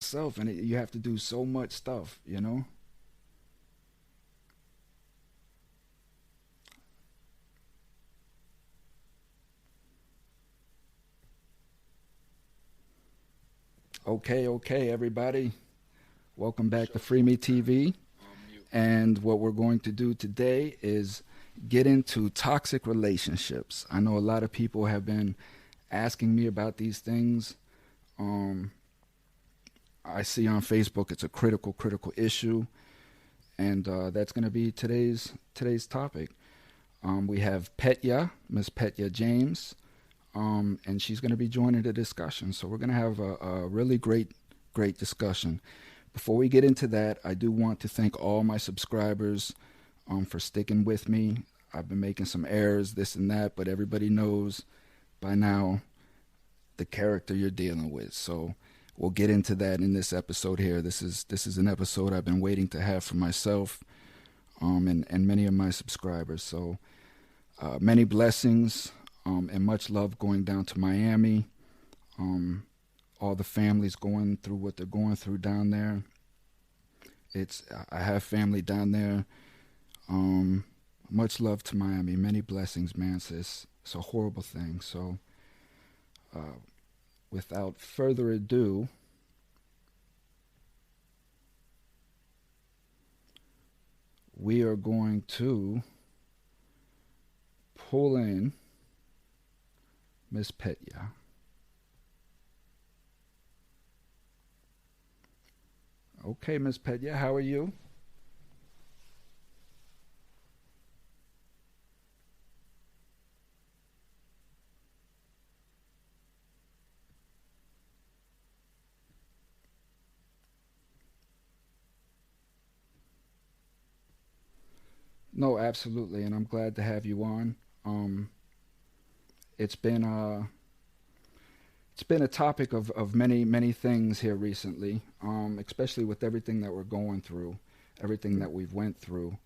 yourself, and you have to do so much stuff, you know. Okay, okay, everybody, welcome back to Free Me TV. And what we're going to do today is get into toxic relationships. I know a lot of people have been asking me about these things. Um, I see on Facebook it's a critical issue, and that's going to be today's topic. We have Petya, Miss Petya James, and she's going to be joining the discussion. So we're going to have a really great discussion. Before we get into that, I do want to thank all my subscribers for sticking with me. I've been making some errors, this and that, but everybody knows by now the character you're dealing with. So we'll get into that in this episode here. This is an episode I've been waiting to have for myself, and many of my subscribers. So many blessings, and much love going down to Miami. Um, all the families going through what they're going through down there. It's I have family down there. Um, Much love to Miami. Many blessings, man. It's a horrible thing. So uh, without further ado, we are going to pull in Miss Petya. Okay, Miss Petya, how are you? No, absolutely, and I'm glad to have you on. Um, it's been it's been a topic of many things here recently, especially with everything that we're going through, everything that we've went through.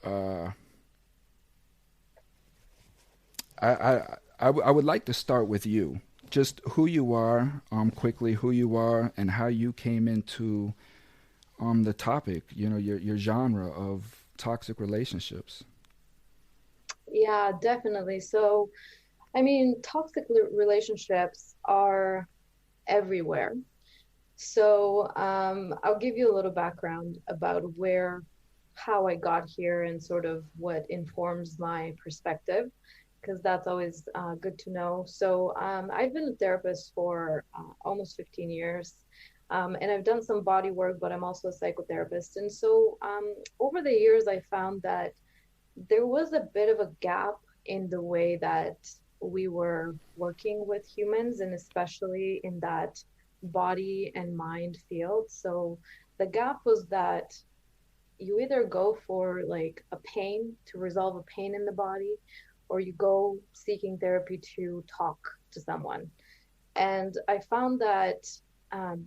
Uh, I would like to start with you, just who you are, quickly who you are, and how you came into the topic. You know, your genre of toxic relationships. Yeah, definitely. So, I mean, toxic relationships are everywhere. So, I'll give you a little background about how I got here and sort of what informs my perspective, because that's always good to know. So, I've been a therapist for almost 15 years. And I've done some body work, but I'm also a psychotherapist. And so, over the years, I found that there was a bit of a gap in the way that we were working with humans, and especially in that body and mind field. So the gap was that you either go for like a pain to resolve a pain in the body, or you go seeking therapy to talk to someone. And I found that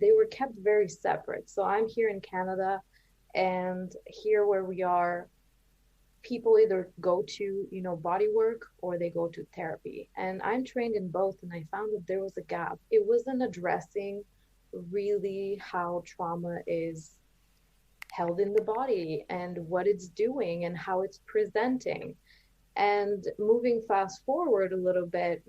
they were kept very separate. So I'm here in Canada, and here where we are, people either go to body work or they go to therapy, and I'm trained in both, and I found that there was a gap. It wasn't addressing really how trauma is held in the body and what it's doing and how it's presenting. And moving fast forward a little bit,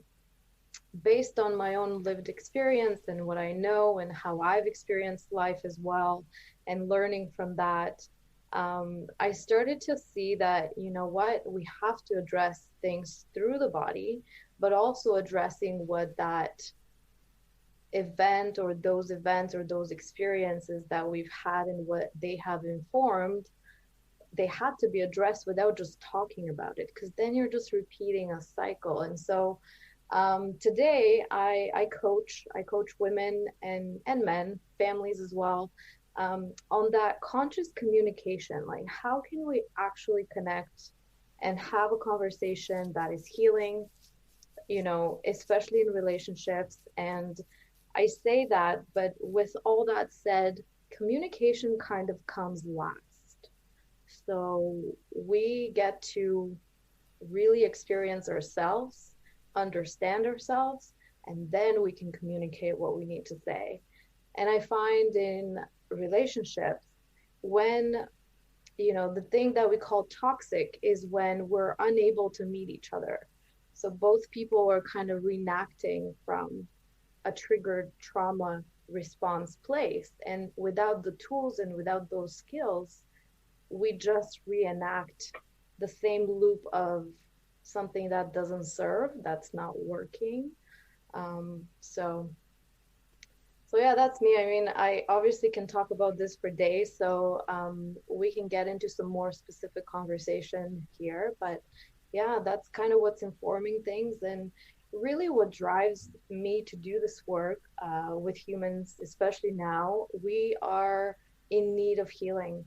based on my own lived experience and what I know and how I've experienced life as well, and learning from that, I started to see that, you know what, we have to address things through the body, but also addressing what that event or those events or those experiences that we've had and what they have informed, they had to be addressed without just talking about it, because then you're just repeating a cycle. And so today I coach women and men, families as well, on that conscious communication. Like, how can we actually connect and have a conversation that is healing, especially in relationships. And I say that, but with all that said, communication kind of comes last. So we get to really experience ourselves, understand ourselves, and then we can communicate what we need to say. And I find in relationships, when, the thing that we call toxic is when we're unable to meet each other. So both people are kind of reenacting from a triggered trauma response place. And without the tools and without those skills, we just reenact the same loop of something that doesn't serve, that's not working. So yeah, that's me. I mean, I obviously can talk about this for days, so we can get into some more specific conversation here. But yeah, that's kind of what's informing things, and really what drives me to do this work with humans, especially now. We are in need of healing.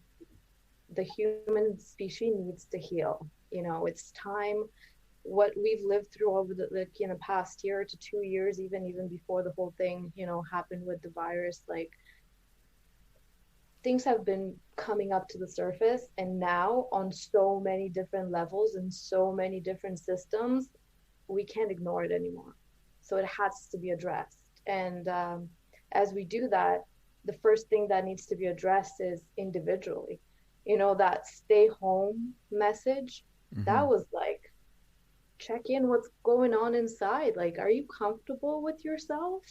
The human species needs to heal. It's time. What we've lived through over the past year to 2 years, even before the whole thing happened with the virus, like, things have been coming up to the surface, and now on so many different levels and so many different systems, we can't ignore it anymore. So it has to be addressed. And as we do that, the first thing that needs to be addressed is individually. That stay home message, Mm-hmm. that was like, check in what's going on inside. Like, are you comfortable with yourself?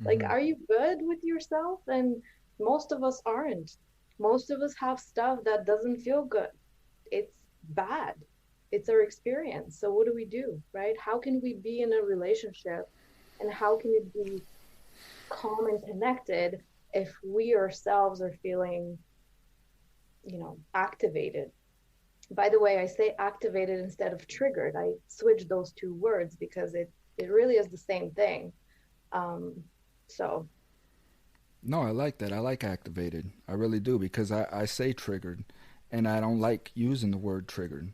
Like, Mm-hmm. are you good with yourself? And most of us aren't. Most of us have stuff that doesn't feel good. It's bad. It's our experience. So what do we do, right? How can we be in a relationship, and how can it be calm and connected if we ourselves are feeling, activated? By the way, I say activated instead of triggered. I switch those two words because it really is the same thing. Um, so No, I like that. I like activated. I really do because I say triggered and I don't like using the word triggered.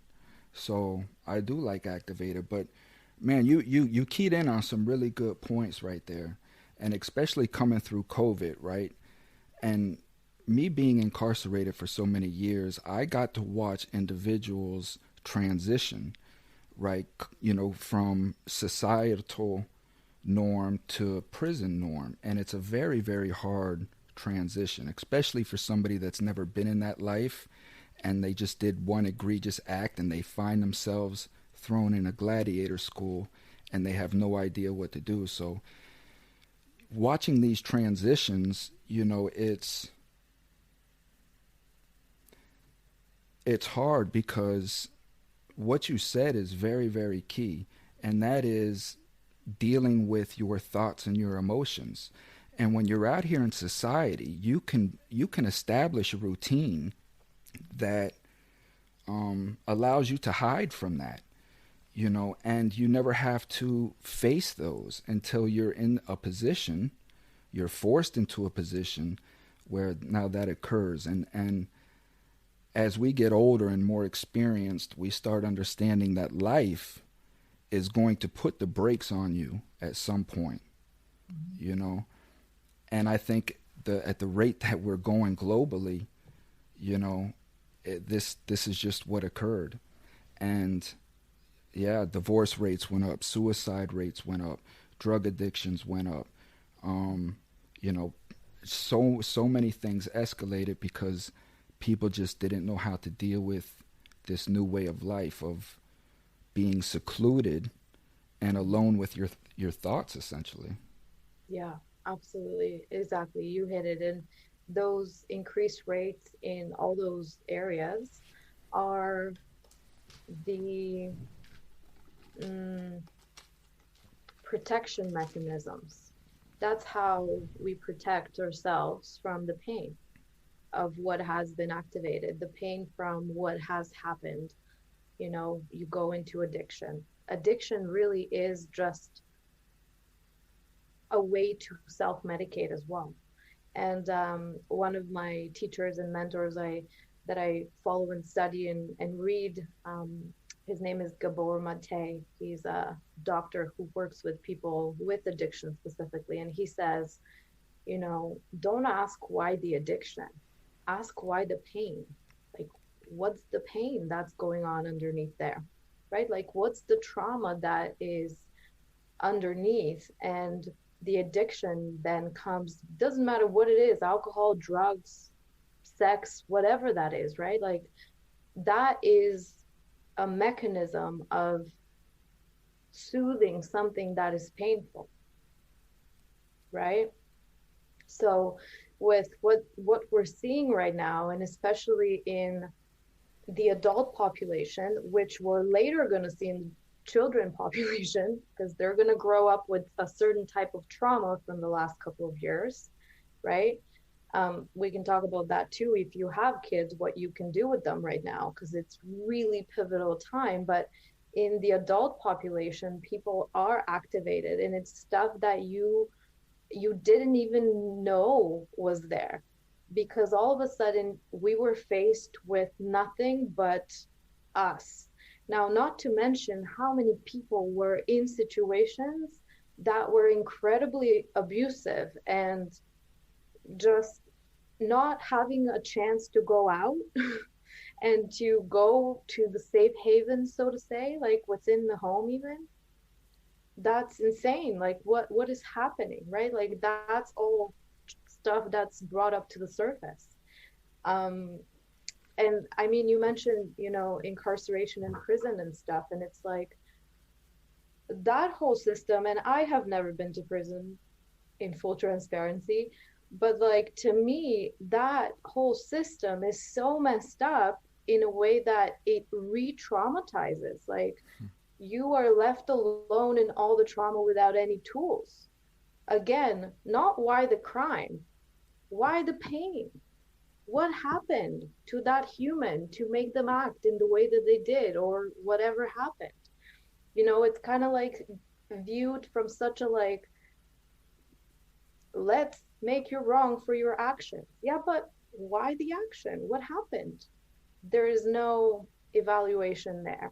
So I do like activated. But man, you keyed in on some really good points right there. And especially coming through COVID, right? And me being incarcerated for so many years, I got to watch individuals transition, right? From societal norm to prison norm. And it's a very, very hard transition, especially for somebody that's never been in that life and they just did one egregious act and they find themselves thrown in a gladiator school and they have no idea what to do. So watching these transitions, it's hard because what you said is very, very key, and that is dealing with your thoughts and your emotions. And when you're out here in society, you can establish a routine that allows you to hide from that, and you never have to face those until you're in a position, you're forced into a position where now that occurs. And as we get older and more experienced, we start understanding that life is going to put the brakes on you at some point, you know. And I think at the rate that we're going globally, you know, this is just what occurred. And yeah, divorce rates went up, suicide rates went up, drug addictions went up. Um, you know, so many things escalated because people just didn't know how to deal with this new way of life of being secluded and alone with your thoughts essentially. yeah, absolutely, exactly. You hit it. And those increased rates in all those areas are the mm, protection mechanisms. That's how we protect ourselves from the pain of what has been activated, the pain from what has happened. You go into addiction. Addiction really is just a way to self medicate as well. And one of my teachers and mentors that I follow and study and read, his name is Gabor Mate. He's a doctor who works with people with addiction specifically. And he says, don't ask why the addiction, ask why the pain. Like, what's the pain that's going on underneath there, right? Like, what's the trauma that is underneath? And the addiction then comes, doesn't matter what it is, alcohol, drugs, sex, whatever that is, right? Like that is a mechanism of soothing something that is painful, right? So with what we're seeing right now, and especially in the adult population, which we're later going to see in children population, because they're going to grow up with a certain type of trauma from the last couple of years, right? We can talk about that too. If you have kids, what you can do with them right now, because it's really pivotal time. But in the adult population, people are activated, and it's stuff that you didn't even know was there, because all of a sudden we were faced with nothing but us. Now, not to mention how many people were in situations that were incredibly abusive, and just not having a chance to go out and to go to the safe haven, so to say, like within the home even. That's insane. Like what is happening, right? Like that's all stuff that's brought up to the surface. um and I mean, you mentioned, incarceration in prison and stuff, and it's like that whole system, and I have never been to prison, in full transparency, but like to me that whole system is so messed up in a way that it re-traumatizes. Like you are left alone in all the trauma without any tools. Again, not why the crime, why the pain? What happened to that human to make them act in the way that they did, or whatever happened? It's kind of like viewed from such a like, let's make you wrong for your actions. Yeah, but why the action? What happened? There is no evaluation there.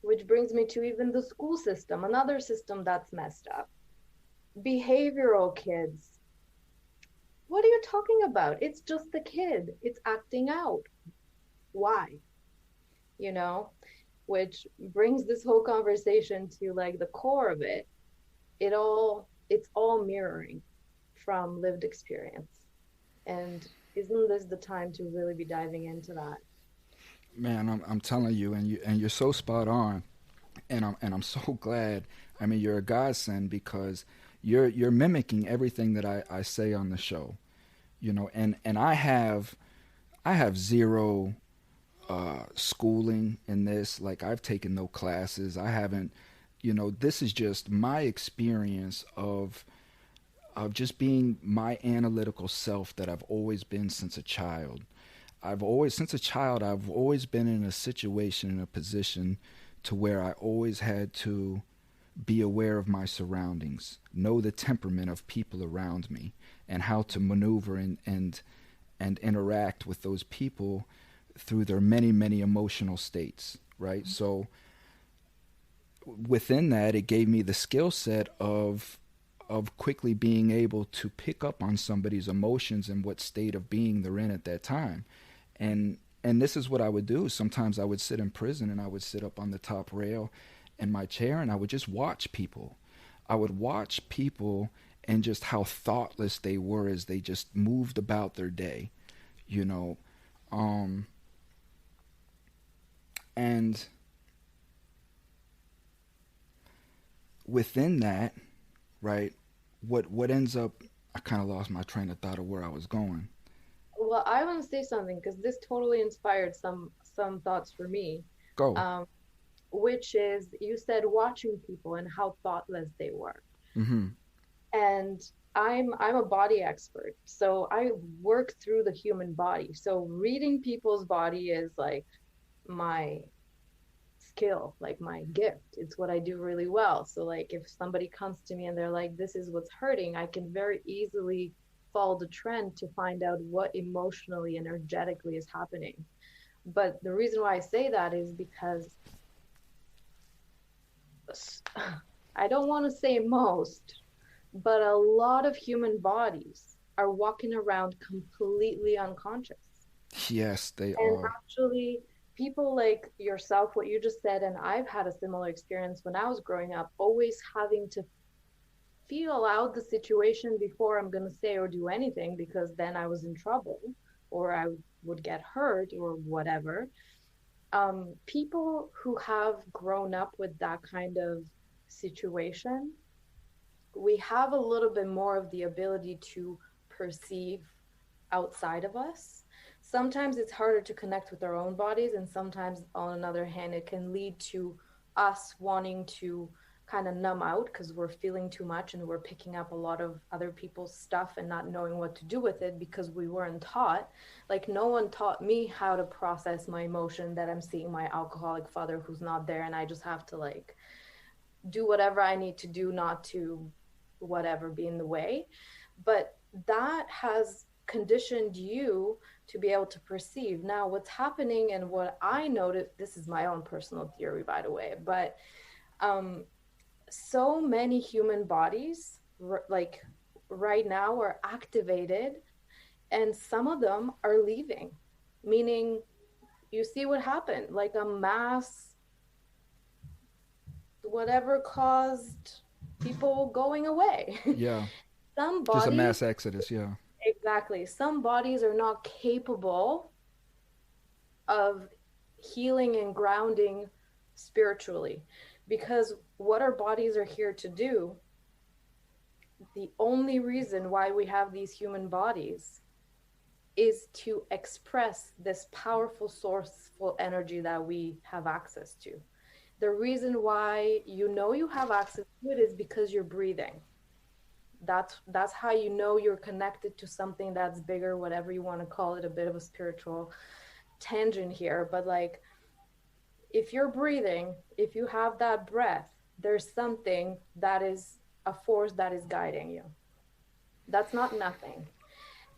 Which brings me to even the school system, another system that's messed up. Behavioral kids. What are you talking about? It's just the kid. It's acting out. Why? You know, which brings this whole conversation to like the core of it. It's all mirroring from lived experience. And isn't this the time to really be diving into that? Man, I'm telling you, and you're so spot on, and I'm so glad. I mean, you're a godsend because you're mimicking everything that I say on the show, and I have zero schooling in this. Like I've taken no classes. I haven't, this is just my experience of just being my analytical self that I've always been since a child. Since a child, I've always been in a situation, in a position to where I always had to be aware of my surroundings, know the temperament of people around me, and how to maneuver and interact with those people through their many, many emotional states, right? So within that, it gave me the skill set of quickly being able to pick up on somebody's emotions and what state of being they're in at that time. And this is what I would do. Sometimes I would sit in prison and I would sit up on the top rail in my chair and I would just watch people. I would watch people and just how thoughtless they were as they just moved about their day, you know. Um, and within that, right, what ends up, I kind of lost my train of thought of where I was going. Well, I want to say something because this totally inspired some thoughts for me. Go. Um, which is, you said watching people and how thoughtless they were. Mm-hmm. And I'm a body expert, so I work through the human body. So reading people's body is like my skill, like my gift. It's what I do really well. So like if somebody comes to me and they're like, this is what's hurting, I can very easily follow the trend to find out what emotionally, energetically is happening. But the reason why I say that is because I don't want to say most, but a lot of human bodies are walking around completely unconscious. Yes, they And are. actually, people like yourself, what you just said, and I've had a similar experience when I was growing up, always having to feel out the situation before I'm going to say or do anything, because then I was in trouble or I would get hurt or whatever. People who have grown up with that kind of situation, we have a little bit more of the ability to perceive outside of us. Sometimes it's harder to connect with our own bodies, and sometimes, on another hand, it can lead to us wanting to kind of numb out because we're feeling too much and we're picking up a lot of other people's stuff and not knowing what to do with it because we weren't taught. Like, no one taught me how to process my emotion that I'm seeing my alcoholic father who's not there, and I just have to like do whatever I need to do not to whatever be in the way. But that has conditioned you to be able to perceive. Now, what's happening and what I noticed, this is my own personal theory, by the way, but so many human bodies, like right now, are activated, and some of them are leaving, meaning you see what happened, like a mass whatever caused people going away. Yeah. Some Just a bodies, mass exodus. Yeah. exactly, some bodies are not capable of healing and grounding spiritually, because what our bodies are here to do, the only reason why we have these human bodies is to express this powerful sourceful energy that we have access to. The reason why you know you have access to it is because you're breathing. That's how you know you're connected to something that's bigger, whatever you want to call it, a bit of a spiritual tangent here. But like, if you're breathing, if you have that breath, there's something that is a force that is guiding you. That's not nothing.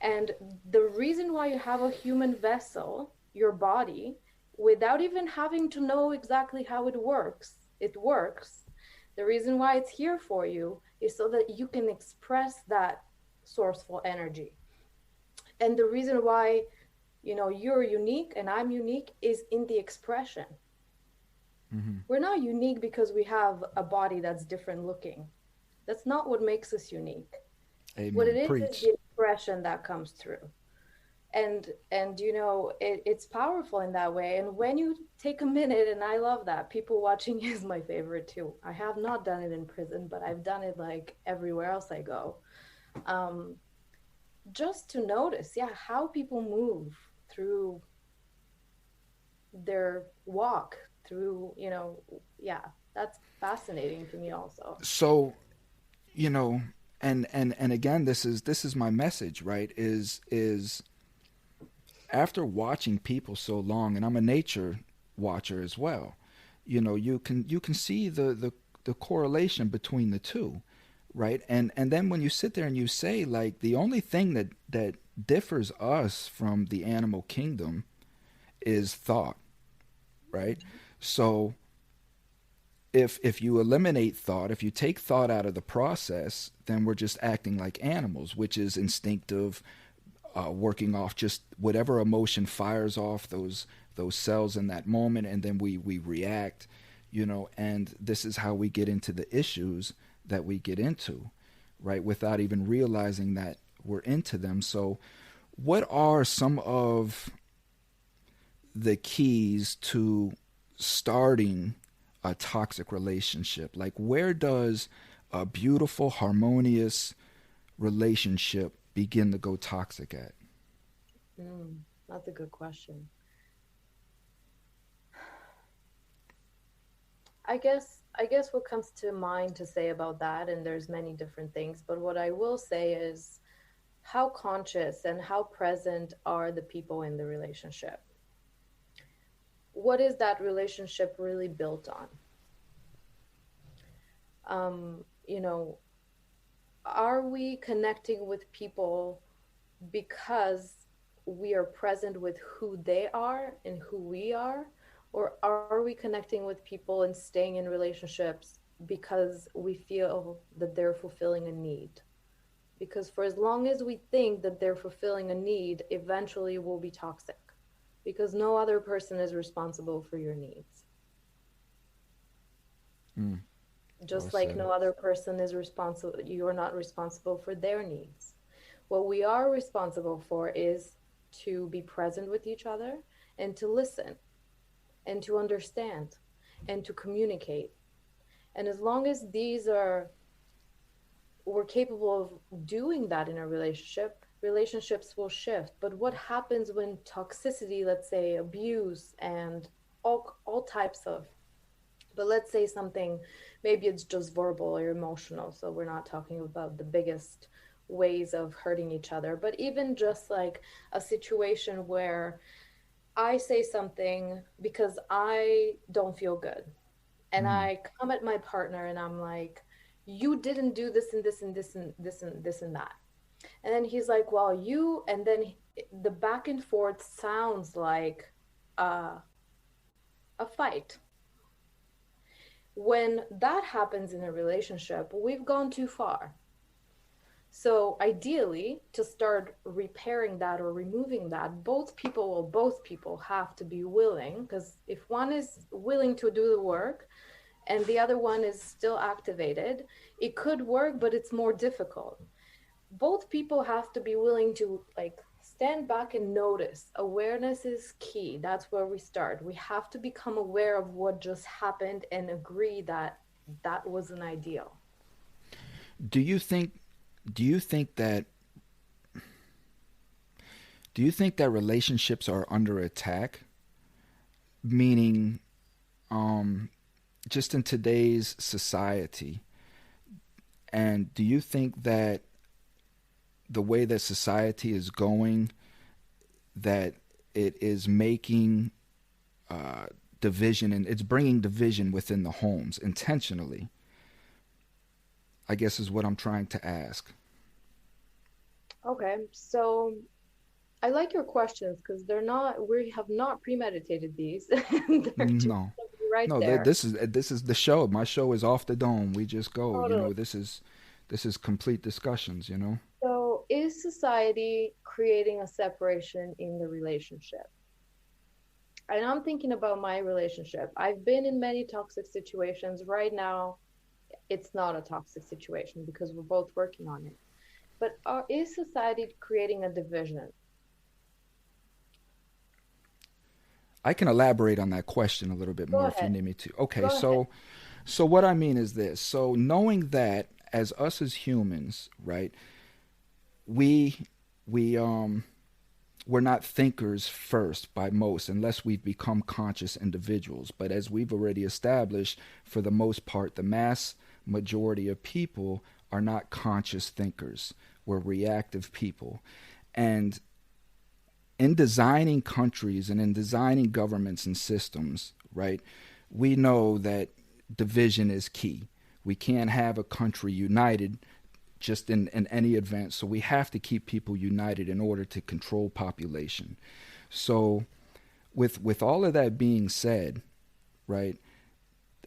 And the reason why you have a human vessel, your body, without even having to know exactly how it works, it works. The reason why it's here for you is so that you can express that sourceful energy. And the reason why, you know, you're unique and I'm unique is in the expression. Mm-hmm. We're not unique because we have a body that's different looking. That's not what makes us unique. What it Amen. is Preach. the expression that comes through. And you know, it's powerful in that way. And when you take a minute, and I love that, people watching is my favorite too. I have not done it in prison, but I've done it like everywhere else I go. um just to notice, yeah, how people move through their walk through, you know, yeah, that's fascinating to me also. So, you know, and again, this is my message, right? Is after watching people so long, and I'm a nature watcher as well, you know, you can see the correlation between the two, right? And then when you sit there and you say, like, the only thing that differs us from the animal kingdom is thought, right? So if you eliminate thought, if you take thought out of the process, then we're just acting like animals, which is instinctive, working off just whatever emotion fires off those cells in that moment, and then we react, you know. And this is how we get into the issues that we get into, right, without even realizing that we're into them. So, what are some of the keys to starting a toxic relationship? Like, where does a beautiful, harmonious relationship begin to go toxic at? That's a good question. I guess what comes to mind to say about that, and there's many different things, but what I will say is, how conscious and how present are the people in the relationship? What is that relationship really built on? You know, are we connecting with people because we are present with who they are and who we are? Or are we connecting with people and staying in relationships because we feel that they're fulfilling a need? Because for as long as we think that they're fulfilling a need, eventually we'll be toxic, because no other person is responsible for your needs. Mm. Well just like said. no other person is responsible, you're not responsible for their needs. What we are responsible for is to be present with each other and to listen and to understand and to communicate. And as long as these are, we're capable of doing that in a relationship, relationships will shift. But what happens when toxicity, let's say abuse and all types of, but let's say something, maybe it's just verbal or emotional, so we're not talking about the biggest ways of hurting each other, but even just like a situation where I say something because I don't feel good, and Mm. I come at my partner and I'm like, you didn't do this and this and this and this and this and that. And then he's like, well, you, and then the back and forth sounds like uh, a fight. When that happens in a relationship, we've gone too far. So ideally, to start repairing that or removing that, both people have to be willing, because if one is willing to do the work and the other one is still activated, it could work, but it's more difficult. Both people have to be willing to like stand back and notice. Awareness is key. That's where we start. We have to become aware of what just happened and agree that that wasn't ideal. Do you think do you think that do you think that relationships are under attack? Meaning, um, just in today's society, and do you think that the way that society is going, that it is making uh, division, and it's bringing division within the homes intentionally? I guess is what I'm trying to ask. Okay, so I like your questions because we have not premeditated these. They're just No, right no. there. This is the show. My show is off the dome. We just go. You Totally. know, this is complete discussions. You know. So, is society creating a separation in the relationship? And I'm thinking about my relationship. I've been in many toxic situations. Right now, it's not a toxic situation because we're both working on it. But is society creating a division? I can elaborate on that question a little bit Go more if you ahead. need me to. Okay, Go ahead. so what I mean is this. So knowing that as us as humans, right? We we we're not thinkers first by most unless we've become conscious individuals. But as we've already established, for the most part, the mass majority of people are not conscious thinkers. We're reactive people. And in designing countries and in designing governments and systems, right, we know that division is key. We can't have a country united just in any event. So we have to keep people united in order to control population. So with all of that being said, right,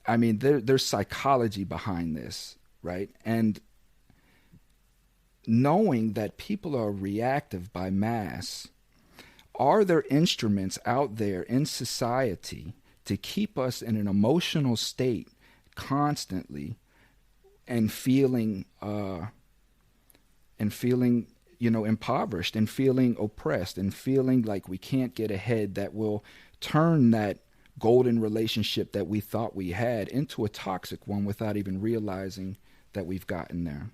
I mean there's psychology behind this, right? And knowing that people are reactive by mass, are there instruments out there in society to keep us in an emotional state constantly and feeling impoverished and feeling oppressed and feeling like we can't get ahead, that will turn that golden relationship that we thought we had into a toxic one without even realizing that we've gotten there?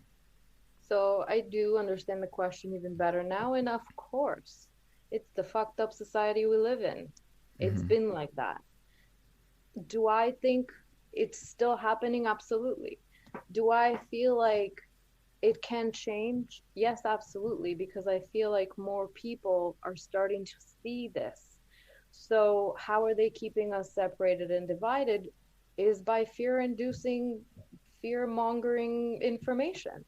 So I do understand the question even better now, and of course, it's the fucked up society we live in. It's Mm-hmm. been like that. Do I think it's still happening? Absolutely. Do I feel like it can change? Yes, absolutely, because I feel like more people are starting to see this. So, how are they keeping us separated and divided? Is by fear inducing, fear mongering information.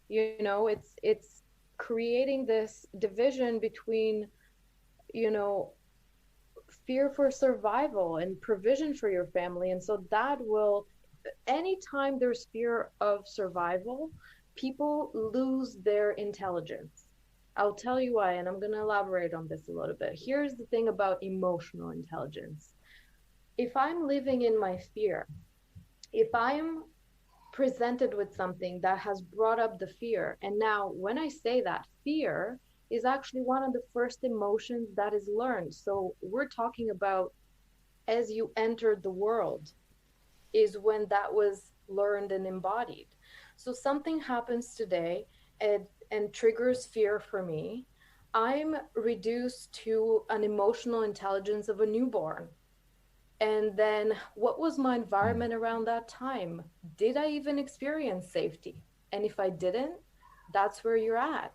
It's creating this division between, you know, fear for survival and provision for your family. And so that will, anytime there's fear of survival, people lose their intelligence. I'll tell you why, and I'm going to elaborate on this a little bit. Here's the thing about emotional intelligence. If I'm living in my fear, if I'm presented with something that has brought up the fear. And now, when I say that, fear is actually one of the first emotions that is learned. So we're talking about as you entered the world is when that was learned and embodied. So something happens today and triggers fear for me. I'm reduced to an emotional intelligence of a newborn. And then what was my Mm. environment around that time? Did I even experience safety? And if I didn't, that's where you're at.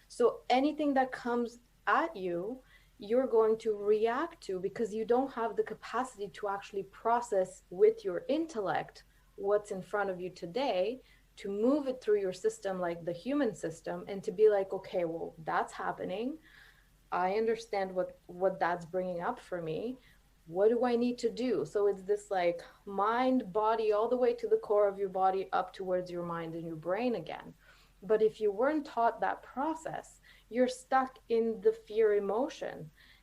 So anything that comes at you, you're going to react to because you don't have the capacity to actually process with your intellect what's in front of you today, to move it through your system like the human system, and to be like, okay, well, that's happening. I understand what that's bringing up for me. What do I need to do? So it's this like mind, body, all the way to the core of your body, up towards your mind and your brain again. But if you weren't taught that process, you're stuck in the fear emotion.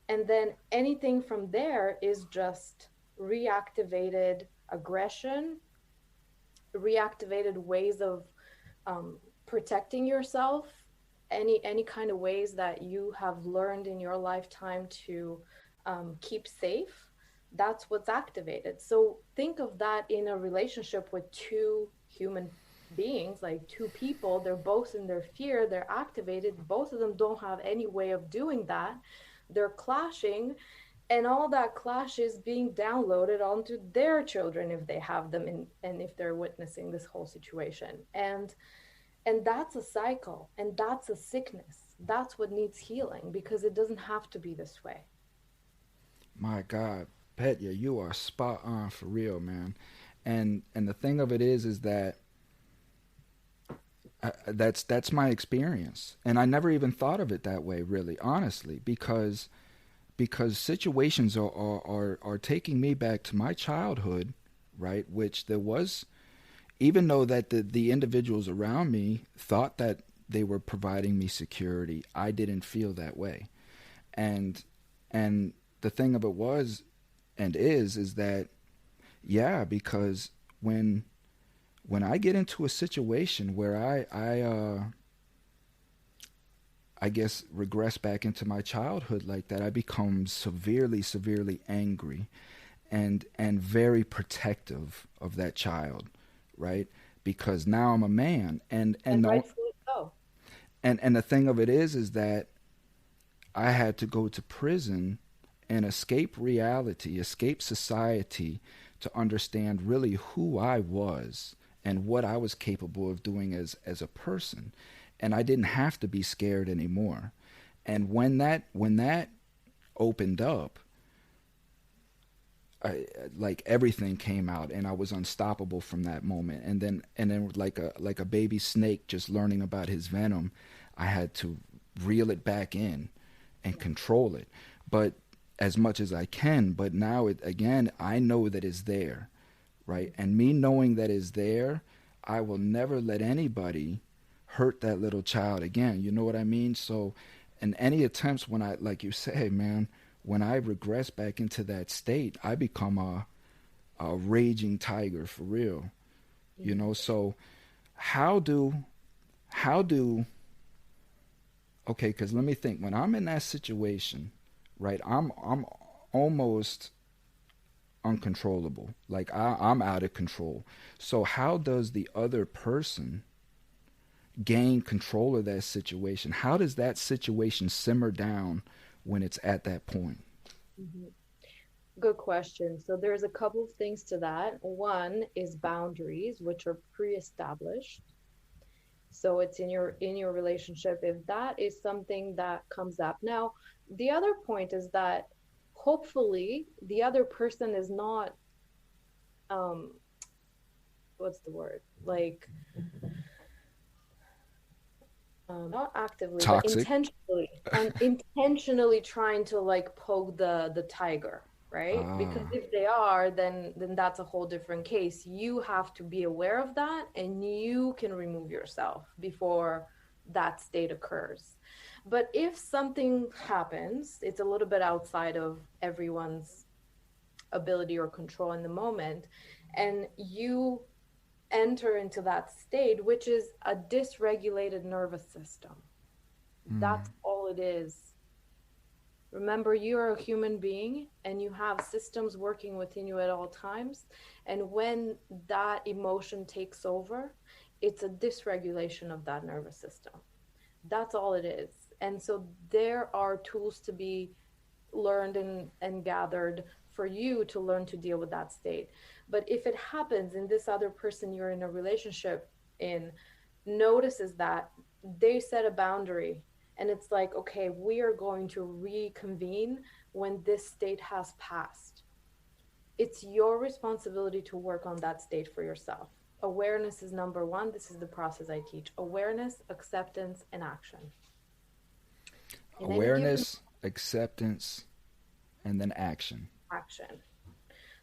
And then anything from there is just reactivated aggression, reactivated ways of protecting yourself, any kind of ways that you have learned in your lifetime to keep safe. That's what's activated. So think of that in a relationship with two human beings, like two people. They're both in their fear, they're activated, both of them don't have any way of doing that, they're clashing, and all that clash is being downloaded onto their children if they have them in, and if they're witnessing this whole situation. And that's a cycle, and that's a sickness. That's what needs healing, because it doesn't have to be this way. My God, Petya, you are spot on for real, man. And the thing of it is that that's my experience, and I never even thought of it that way, really, honestly, because situations are taking me back to my childhood, right? Which there was, even though that the individuals around me thought that they were providing me security, I didn't feel that way. And and the thing of it was and is that, yeah, because when when I get into a situation where I guess regress back into my childhood like that, I become severely angry and very protective of that child, right? Because now I'm a man, And rightfully so. and the thing of it is that I had to go to prison and escape reality, escape society, to understand really who I was and what I was capable of doing as a person. And I didn't have to be scared anymore. And when that opened up, like everything came out, and I was unstoppable from that moment. And then like a baby snake just learning about his venom, I had to reel it back in and control it, but as much as I can. But now it again, I know that it's there, right? And me knowing that it's there, I will never let anybody hurt that little child again. You know what I mean? So, and any attempts when I, like you say, man, when I regress back into that state, I become a raging tiger for real. You know, so how do how do okay, because let me think. When I'm in that situation, right, I'm almost uncontrollable. Like I'm out of control. So how does the other person gain control of that situation? How does that situation simmer down when it's at that point? Mhm. Good question. So there's a couple of things to that. One is boundaries, which are pre-established. So it's in your relationship if that is something that comes up. Now, the other point is that hopefully the other person is not um what's the word? Like not actively, but Toxic. intentionally, unintentionally trying to like poke the tiger, right? Because Ah, if they are, then that's a whole different case. You have to be aware of that, and you can remove yourself before that state occurs. But if something happens, it's a little bit outside of everyone's ability or control in the moment, and you enter into that state, which is a dysregulated nervous system. That's all it is. Remember, you're a human being and you have systems working within you at all times. And when that emotion takes over, it's a dysregulation of that nervous system. That's all it is. And so there are tools to be learned and gathered for you to learn to deal with that state. But if it happens and this other person you're in a relationship in notices that, they set a boundary, and it's like, okay, we are going to reconvene when this state has passed. It's your responsibility to work on that state for yourself. Awareness is number one. This is the process I teach: awareness, acceptance, and action. Awareness, acceptance, and then action.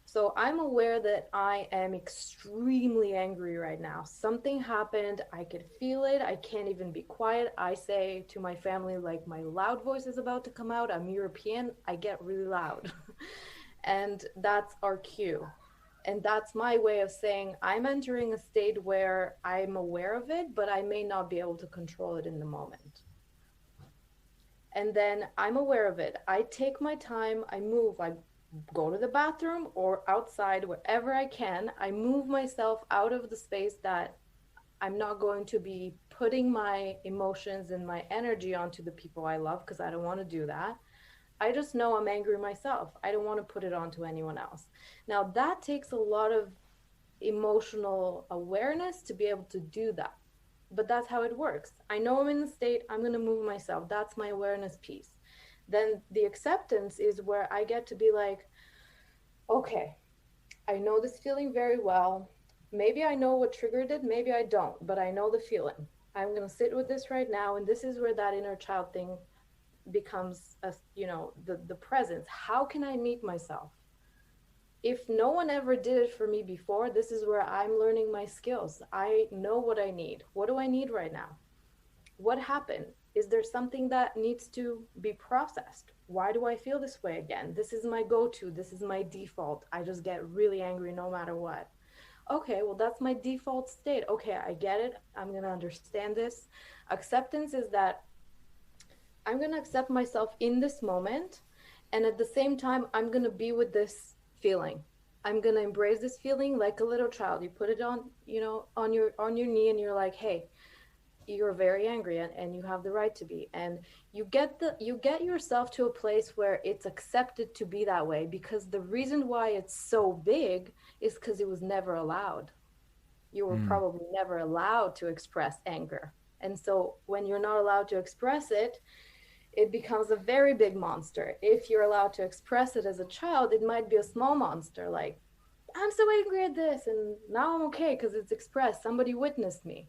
So I'm aware that I am extremely angry right now. Something happened. I could feel it. I can't even be quiet. I say to my family, like, my loud voice is about to come out. I'm European. I get really loud. And that's our cue. And that's my way of saying I'm entering a state where I'm aware of it, but I may not be able to control it in the moment. And then I'm aware of it. I take my time. I move. I go to the bathroom or outside, wherever I can. I move myself out of the space that I'm not going to be putting my emotions and my energy onto the people I love, because I don't want to do that. I just know I'm angry myself. I don't want to put it onto anyone else. Now, that takes a lot of emotional awareness to be able to do that. But that's how it works. I know I'm in the state. I'm going to move myself. That's my awareness piece. Then the acceptance is where I get to be like, okay, I know this feeling very well. Maybe I know what triggered it. Maybe I don't, but I know the feeling. I'm going to sit with this right now. And this is where that inner child thing becomes, the presence. How can I meet myself? If no one ever did it for me before, this is where I'm learning my skills. I know what I need. What do I need right now? What happened? Is there something that needs to be processed? Why do I feel this way again? This is my go-to. This is my default. I just get really angry no matter what. Okay, well, that's my default state. Okay, I get it. I'm going to understand this. Acceptance is that I'm going to accept myself in this moment. And at the same time, I'm going to be with this feeling. I'm going to embrace this feeling like a little child. You put it on, on your knee, and you're like, hey, you're very angry, and you have the right to be. And you get yourself to a place where it's accepted to be that way, because the reason why it's so big is because it was never allowed. You were probably never allowed to express anger. And so when you're not allowed to express it, it becomes a very big monster. If you're allowed to express it as a child, it might be a small monster, like, I'm so angry at this, and now I'm okay because it's expressed. Somebody witnessed me.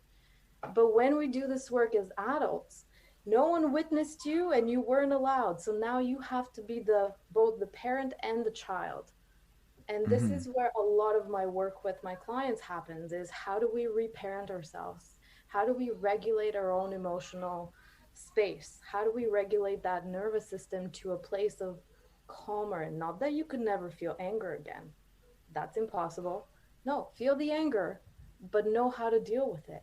But when we do this work as adults, no one witnessed you and you weren't allowed. So now you have to be both the parent and the child. And this is where a lot of my work with my clients happens, is how do we reparent ourselves? How do we regulate our own emotional space? How do we regulate that nervous system to a place of calmer? And not that you could never feel anger again. That's impossible. No, feel the anger, but know how to deal with it.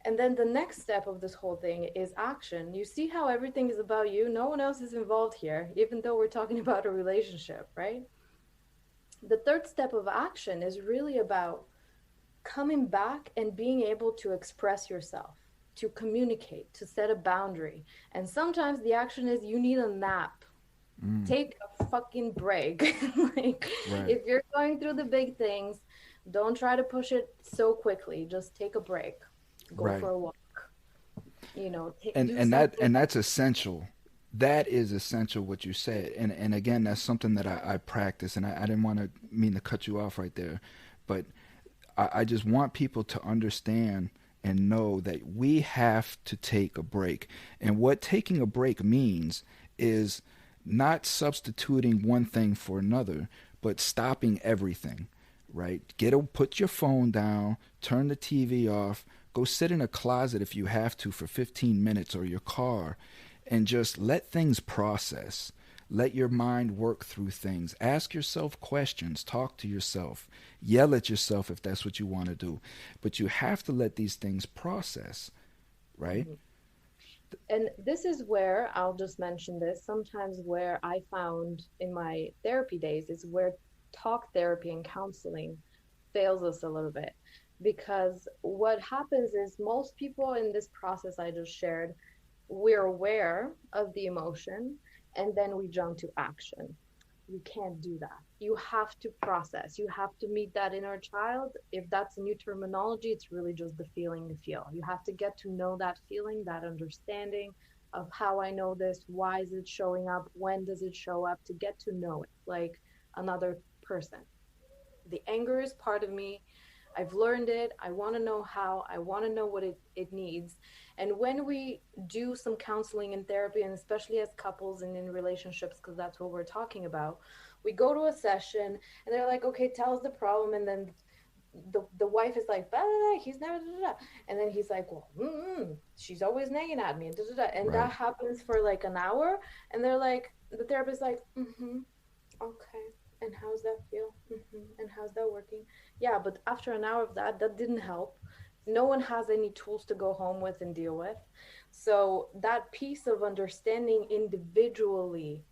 And then the next step of this whole thing is action. You see how everything is about you? No one else is involved here, even though we're talking about a relationship, right? The third step of action is really about coming back and being able to express yourself, to communicate, to set a boundary. And sometimes the action is you need a nap. Take a fucking break. If you're going through the big things, don't try to push it so quickly. Just take a break. Go for a walk. And that's essential. That is essential, what you said. And again, that's something that I practice, and I didn't want to mean to cut you off right there, but I just want people to understand and know that we have to take a break. And what taking a break means is not substituting one thing for another, but stopping everything, right? Put your phone down, turn the TV off, go sit in a closet if you have to for 15 minutes, or your car, and just let things process. Let your mind work through things. Ask yourself questions. Talk to yourself. Yell at yourself if that's what you want to do. But you have to let these things process, right? Mhm. And this is where I'll just mention this. Sometimes where I found in my therapy days is where talk therapy and counseling fails us a little bit. Because what happens is most people in this process I just shared, we're aware of the emotion and then we jump to action. You can't do that. You have to process. You have to meet that inner child. If that's a new terminology, it's really just the feeling you feel. You have to get to know that feeling, that understanding of how I know this, why is it showing up, when does it show up, to get to know it like another person. The anger is part of me. I've learned it. I want to know how. I want to know what it needs. And when we do some counseling and therapy, and especially as couples and in relationships, because that's what we're talking about, we go to a session and they're like, okay, tell us the problem. And then the wife is like, blah, blah, blah, he's never, da, da, da. And then he's like, well, she's always nagging at me. Da, da, da. And Right. that happens for like an hour. And they're like, the therapist is like, okay. And how's that feel? And how's that working? Yeah, but after an hour of that, that didn't help. No one has any tools to go home with and deal with. So that piece of understanding individually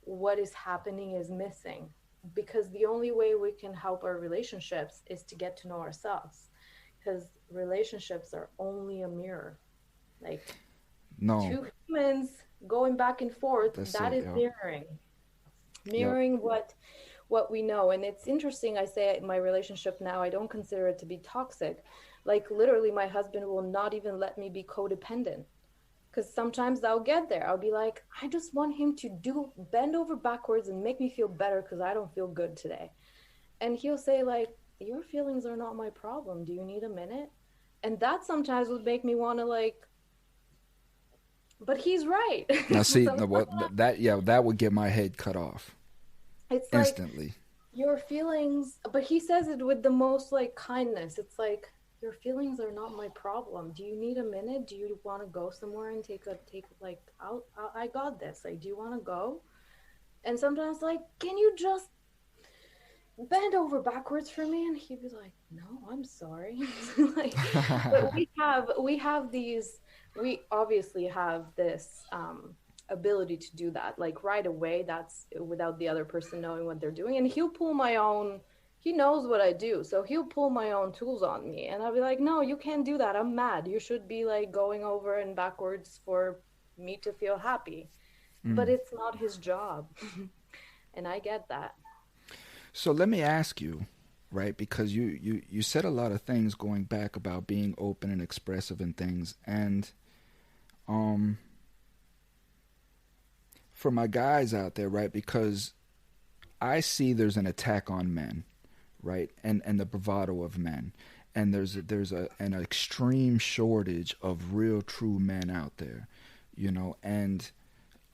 what is happening is missing, because the only way we can help our relationships is to get to know ourselves, because relationships are only a mirror. Like No, two humans going back and forth, that's that it. is Yep. mirroring, Yep. mirroring what we know. And it's interesting, I say in my relationship now, I don't consider it to be toxic. Like literally my husband will not even let me be codependent, because sometimes I'll get there, I'll be like, I just want him to do bend over backwards and make me feel better because I don't feel good today. And he'll say like, your feelings are not my problem, do you need a minute? And that sometimes would make me want to like, but he's right. Now, see, Sometimes that yeah, that would get my head cut off it's like, instantly. your feelings, but he says it with the most like kindness. It's like, your feelings are not my problem, do you need a minute, do you want to go somewhere and take like out, I got this, like, do you want to go? And sometimes like, can you just bend over backwards for me? And he'd be like, no, I'm sorry. Like, but we have these, we obviously have this ability to do that like right away, that's without the other person knowing what they're doing. And he'll pull my own, he knows what I do, so he'll pull my own tools on me, and I'll be like, no, you can't do that, I'm mad, you should be like going over and backwards for me to feel happy. But Mm. it's not his job. And I get that. So let me ask you, right? Because you said a lot of things going back about being open and expressive and things, and um, for my guys out there, right? Because I see there's an attack on men, right? And the bravado of men, and there's an extreme shortage of real true men out there, and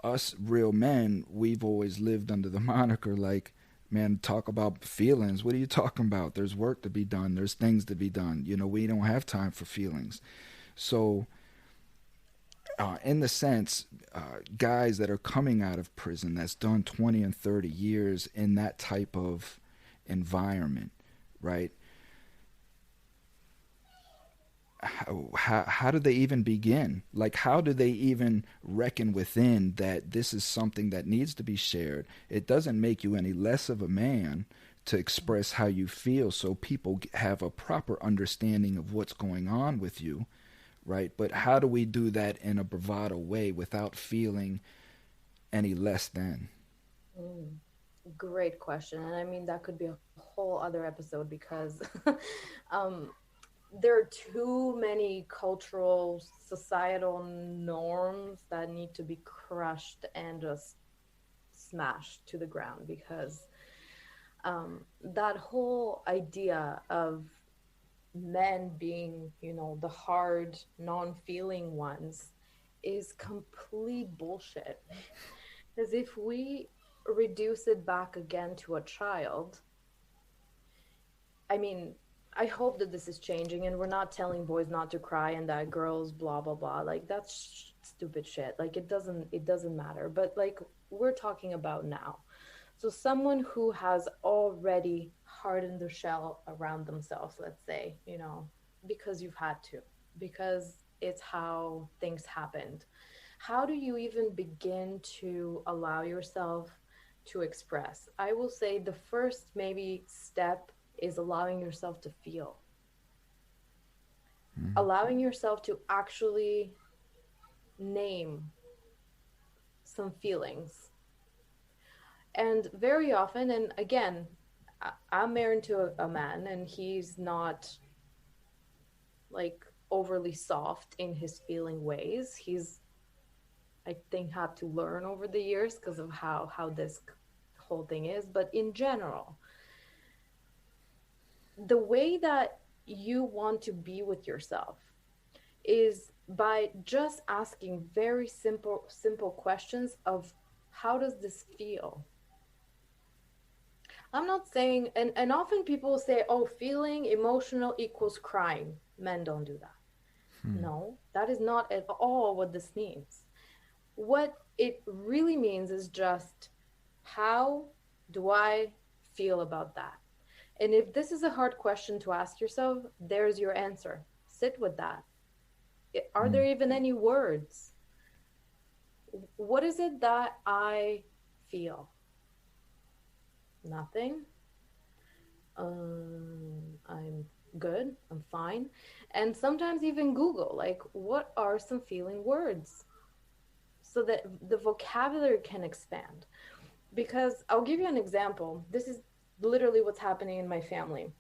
us real men, we've always lived under the moniker like, man, talk about feelings. What are you talking about? There's work to be done. There's things to be done. We don't have time for feelings. So, in the sense, guys that are coming out of prison that's done 20 and 30 years in that type of environment, right? How do they even begin? Like, how do they even reckon within that this is something that needs to be shared? It doesn't make you any less of a man to express how you feel so people have a proper understanding of what's going on with you, right? But how do we do that in a bravado way without feeling any less than? Mm. Great question. And I mean, that could be a whole other episode because um, there are too many cultural, societal norms that need to be crushed and just smashed to the ground, because that whole idea of men being, the hard, non feeling ones is complete bullshit. Because if we reduce it back again to a child, I mean, I hope that this is changing and we're not telling boys not to cry and that girls, blah, blah, blah. Like, that's stupid shit. Like it doesn't matter. But like we're talking about now. So someone who has already hardened their shell around themselves, let's say, because you've had to, because it's how things happened. How do you even begin to allow yourself to express? I will say the first maybe step is allowing yourself to feel, Mm. allowing yourself to actually name some feelings. And very often, and again, I'm married to a man, and he's not like overly soft in his feeling ways. He's, I think, had to learn over the years because of how this whole thing is. But in general, the way that you want to be with yourself is by just asking very simple questions of how does this feel. I'm not saying, and often people say, oh, feeling emotional equals crying. Men don't do that. Hmm. No, that is not at all what this means. What it really means is just, how do I feel about that? And if this is a hard question to ask yourself, there's your answer. Sit with that. Are Hmm. there even any words? What is it that I feel? Nothing. I'm good. I'm fine. And sometimes even Google, like, what are some feeling words? So that the vocabulary can expand. Because I'll give you an example. This is literally what's happening in my family.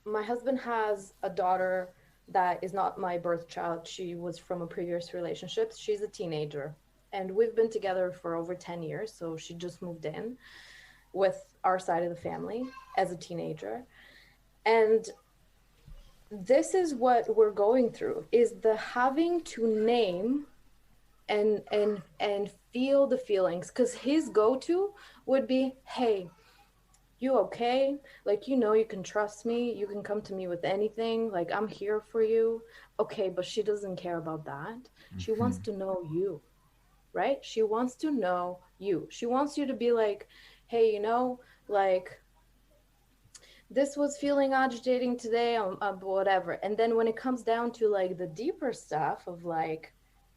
My husband has a daughter that is not my birth child. She was from a previous relationship. She's a teenager. And we've been together for over 10 years. So she just moved in with our side of the family as a teenager. And this is what we're going through, is the having to name and feel the feelings, because his go-to would be, hey, you okay? Like, you can trust me, you can come to me with anything, like I'm here for you. Okay, but she doesn't care about that. She wants Hmm. to know you, right? She wants to know you. She wants you to be like, hey, like, this was feeling agitating today, whatever. And then when it comes down to like the deeper stuff of like,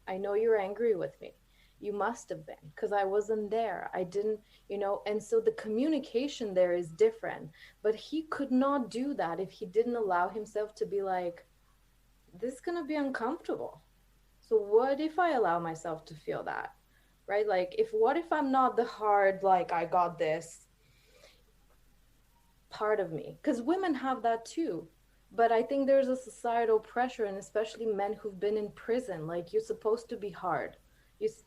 I know you're angry with me. You must have been, because I wasn't there. I didn't, and so the communication there is different. But he could not do that if he didn't allow himself to be like, this is going to be uncomfortable. So what if I allow myself to feel that? Right? Like, what if I'm not the hard, like, I got this part of me, because women have that too. But I think there's a societal pressure, and especially men who've been in prison, like, you're supposed to be hard.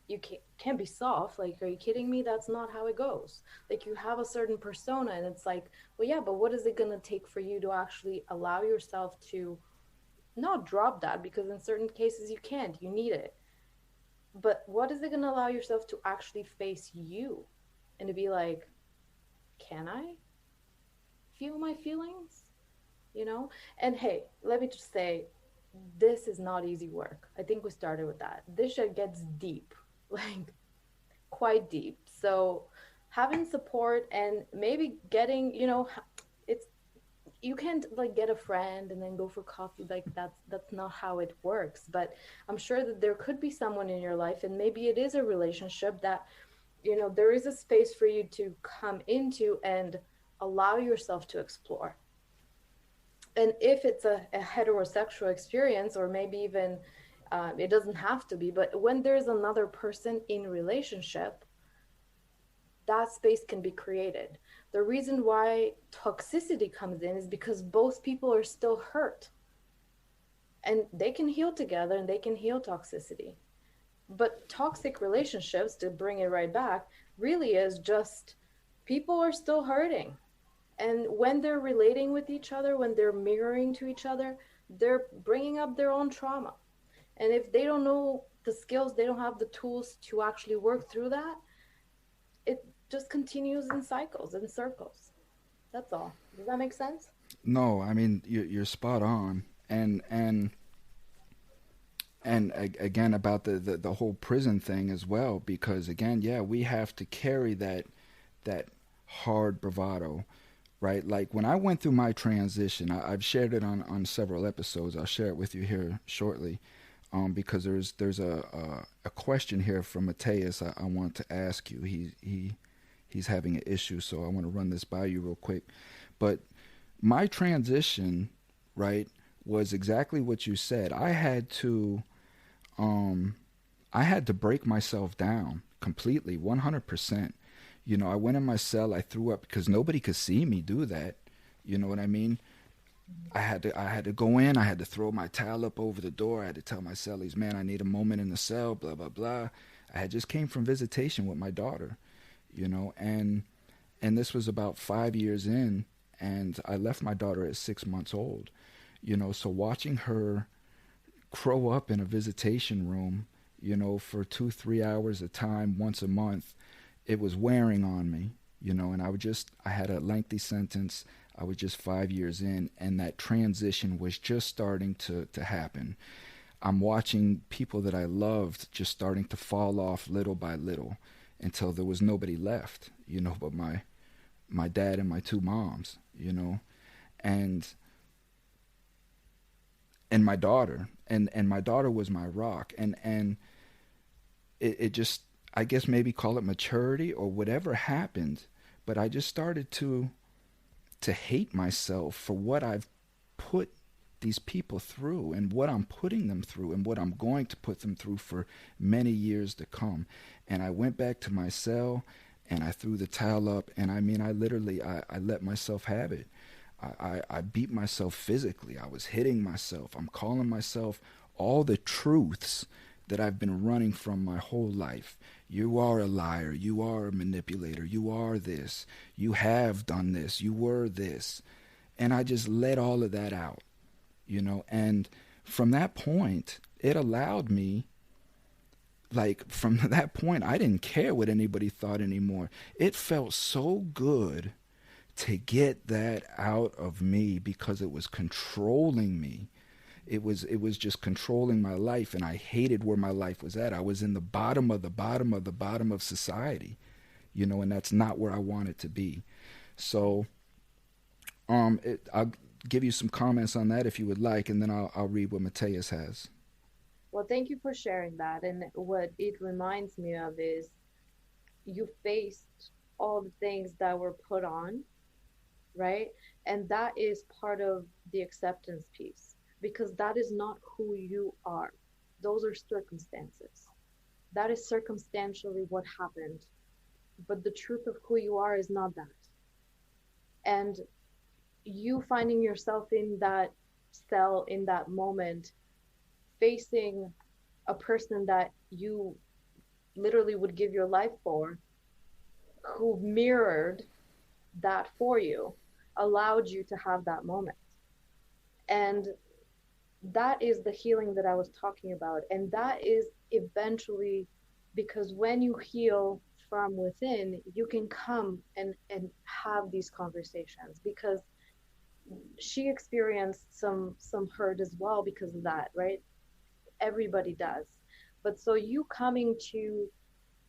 You can't be soft. Like, are you kidding me? That's not how it goes. Like, you have a certain persona, and it's like, well, yeah, but what is it going to take for you to actually allow yourself to not drop that? Because in certain cases you can't, you need it. But what is it going to allow yourself to actually face you and to be like, can I feel my feelings? And hey, let me just say, this is not easy work. I think we started with that. This shit gets deep, like, quite deep. So having support and maybe getting, it's, you can't like get a friend and then go for coffee. Like, that's not how it works. But I'm sure that there could be someone in your life, and maybe it is a relationship that, there is a space for you to come into and allow yourself to explore. And if it's a heterosexual experience, or maybe even it doesn't have to be, but when there's another person in relationship, that space can be created. The reason why toxicity comes in is because both people are still hurt, and they can heal together and they can heal toxicity. But toxic relationships, to bring it right back, really is just people are still hurting. And when they're relating with each other, when they're mirroring to each other, they're bringing up their own trauma. And if they don't know the skills, they don't have the tools to actually work through that, it just continues in cycles and circles. That's all. Does that make sense? No, I mean you're spot on, and And again, about the whole prison thing as well, because again, yeah, we have to carry that hard bravado, right? Like when I went through my transition, I've shared it on several episodes. I'll share it with you here shortly, because there's a question here from Mateus I want to ask you. He's having an issue, so I want to run this by you real quick. But my transition, right, was exactly what you said. Um, I had to break myself down completely, 100%. You know, I went in my cell, I threw up because nobody could see me do that. You know what I mean? I had to go in, I had to throw my towel up over the door. I had to tell my cellies, man, I need a moment in the cell, blah blah blah. I had just came from visitation with my daughter, you know, and this was about 5 years in, and I left my daughter at 6 months old, you know, so watching her grow up in a visitation room, you know, for 2 3 hours a time once a month, it was wearing on me, you know, and I had a lengthy sentence. I was just 5 years in, and that transition was just starting to happen. I'm watching people that I loved just starting to fall off little by little until there was nobody left, you know, but my dad and my two moms, you know, and my daughter, and my daughter was my rock, and it just, I guess maybe call it maturity or whatever happened, but I just started to hate myself for what I've put these people through and what I'm putting them through and what I'm going to put them through for many years to come. And I went back to my cell and I threw the towel up, and I mean, I literally, I let myself have it. I beat myself physically. I was hitting myself. I'm calling myself all the truths that I've been running from my whole life. You are a liar. You are a manipulator. You are this. You have done this. You were this. And I just let all of that out, you know. And from that point, it allowed me, like, from that point, I didn't care what anybody thought anymore. It felt so good to get that out of me because it was controlling me. It was just controlling my life, and I hated where my life was at. I was in the bottom of the bottom of the bottom of society, you know, and that's not where I wanted to be. So I'll give you some comments on that if you would like, and then I'll read what Mateus has. Well, thank you for sharing that. And what it reminds me of is you faced all the things that were put on, right? And that is part of the acceptance piece because that is not who you are. Those are circumstances. That is circumstantially what happened. But the truth of who you are is not that. And you finding yourself in that cell in that moment, facing a person that you literally would give your life for, who mirrored that for you, allowed you to have that moment. And that is the healing that I was talking about. And that is eventually because when you heal from within, you can come and have these conversations because she experienced some hurt as well because of that, right? Everybody does. But so you coming to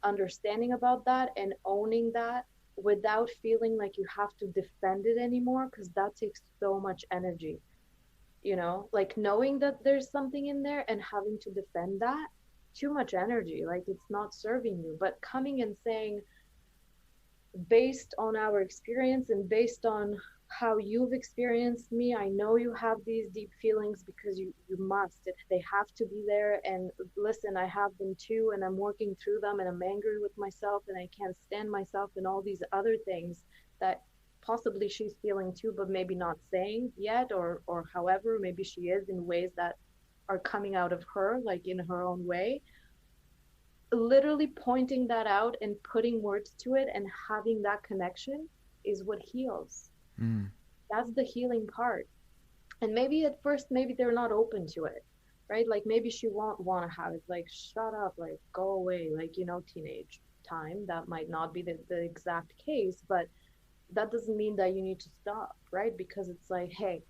understanding about that and owning that without feeling like you have to defend it anymore because that takes so much energy, you know, like knowing that there's something in there and having to defend that, too much energy, like it's not serving you. But coming and saying, based on our experience and based on how you've experienced me, I know you have these deep feelings because you must, they have to be there. And listen, I have them too, and I'm working through them, and I'm angry with myself, and I can't stand myself, and all these other things that possibly she's feeling too, but maybe not saying yet, or however maybe she is in ways that are coming out of her, like in her own way. Literally pointing that out and putting words to it and having that connection is what heals. Mm. That's the healing part. And maybe at first, maybe they're not open to it, right? Like maybe she won't want to have it, like, shut up, like, go away, like, you know, teenage time. That might not be the exact case, but that doesn't mean that you need to stop, right? Because it's like, hey,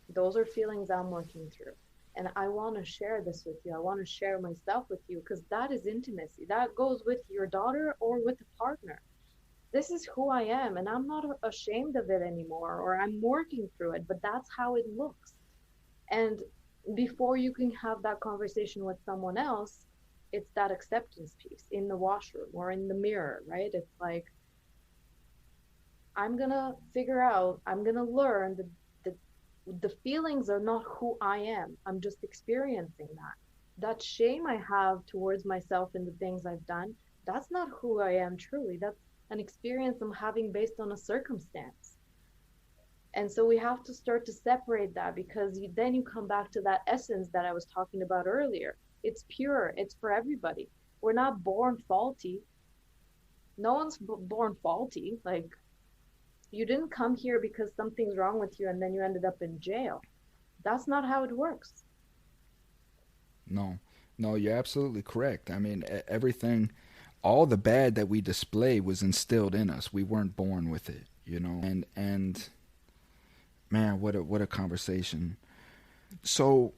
those are feelings I'm working through. And I want to share this with you. I want to share myself with you because that is intimacy. That goes with your daughter or with a partner. This is who I am, and I'm not ashamed of it anymore, or I'm working through it, but that's how it looks. And before you can have that conversation with someone else, it's that acceptance piece in the washroom or in the mirror, right? It's like, I'm gonna figure out, I'm gonna learn that the feelings are not who I am. I'm just experiencing that. That shame I have towards myself and the things I've done, that's not who I am truly. That's an experience I'm having based on a circumstance. And so we have to start to separate that because then you come back to that essence that I was talking about earlier. It's pure, it's for everybody. We're not born faulty. No one's born faulty. Like, you didn't come here because something's wrong with you and then you ended up in jail. That's not how it works. No, no, you're absolutely correct. I mean, everything, all the bad that we display was instilled in us. We weren't born with it, you know. And man, what a conversation. So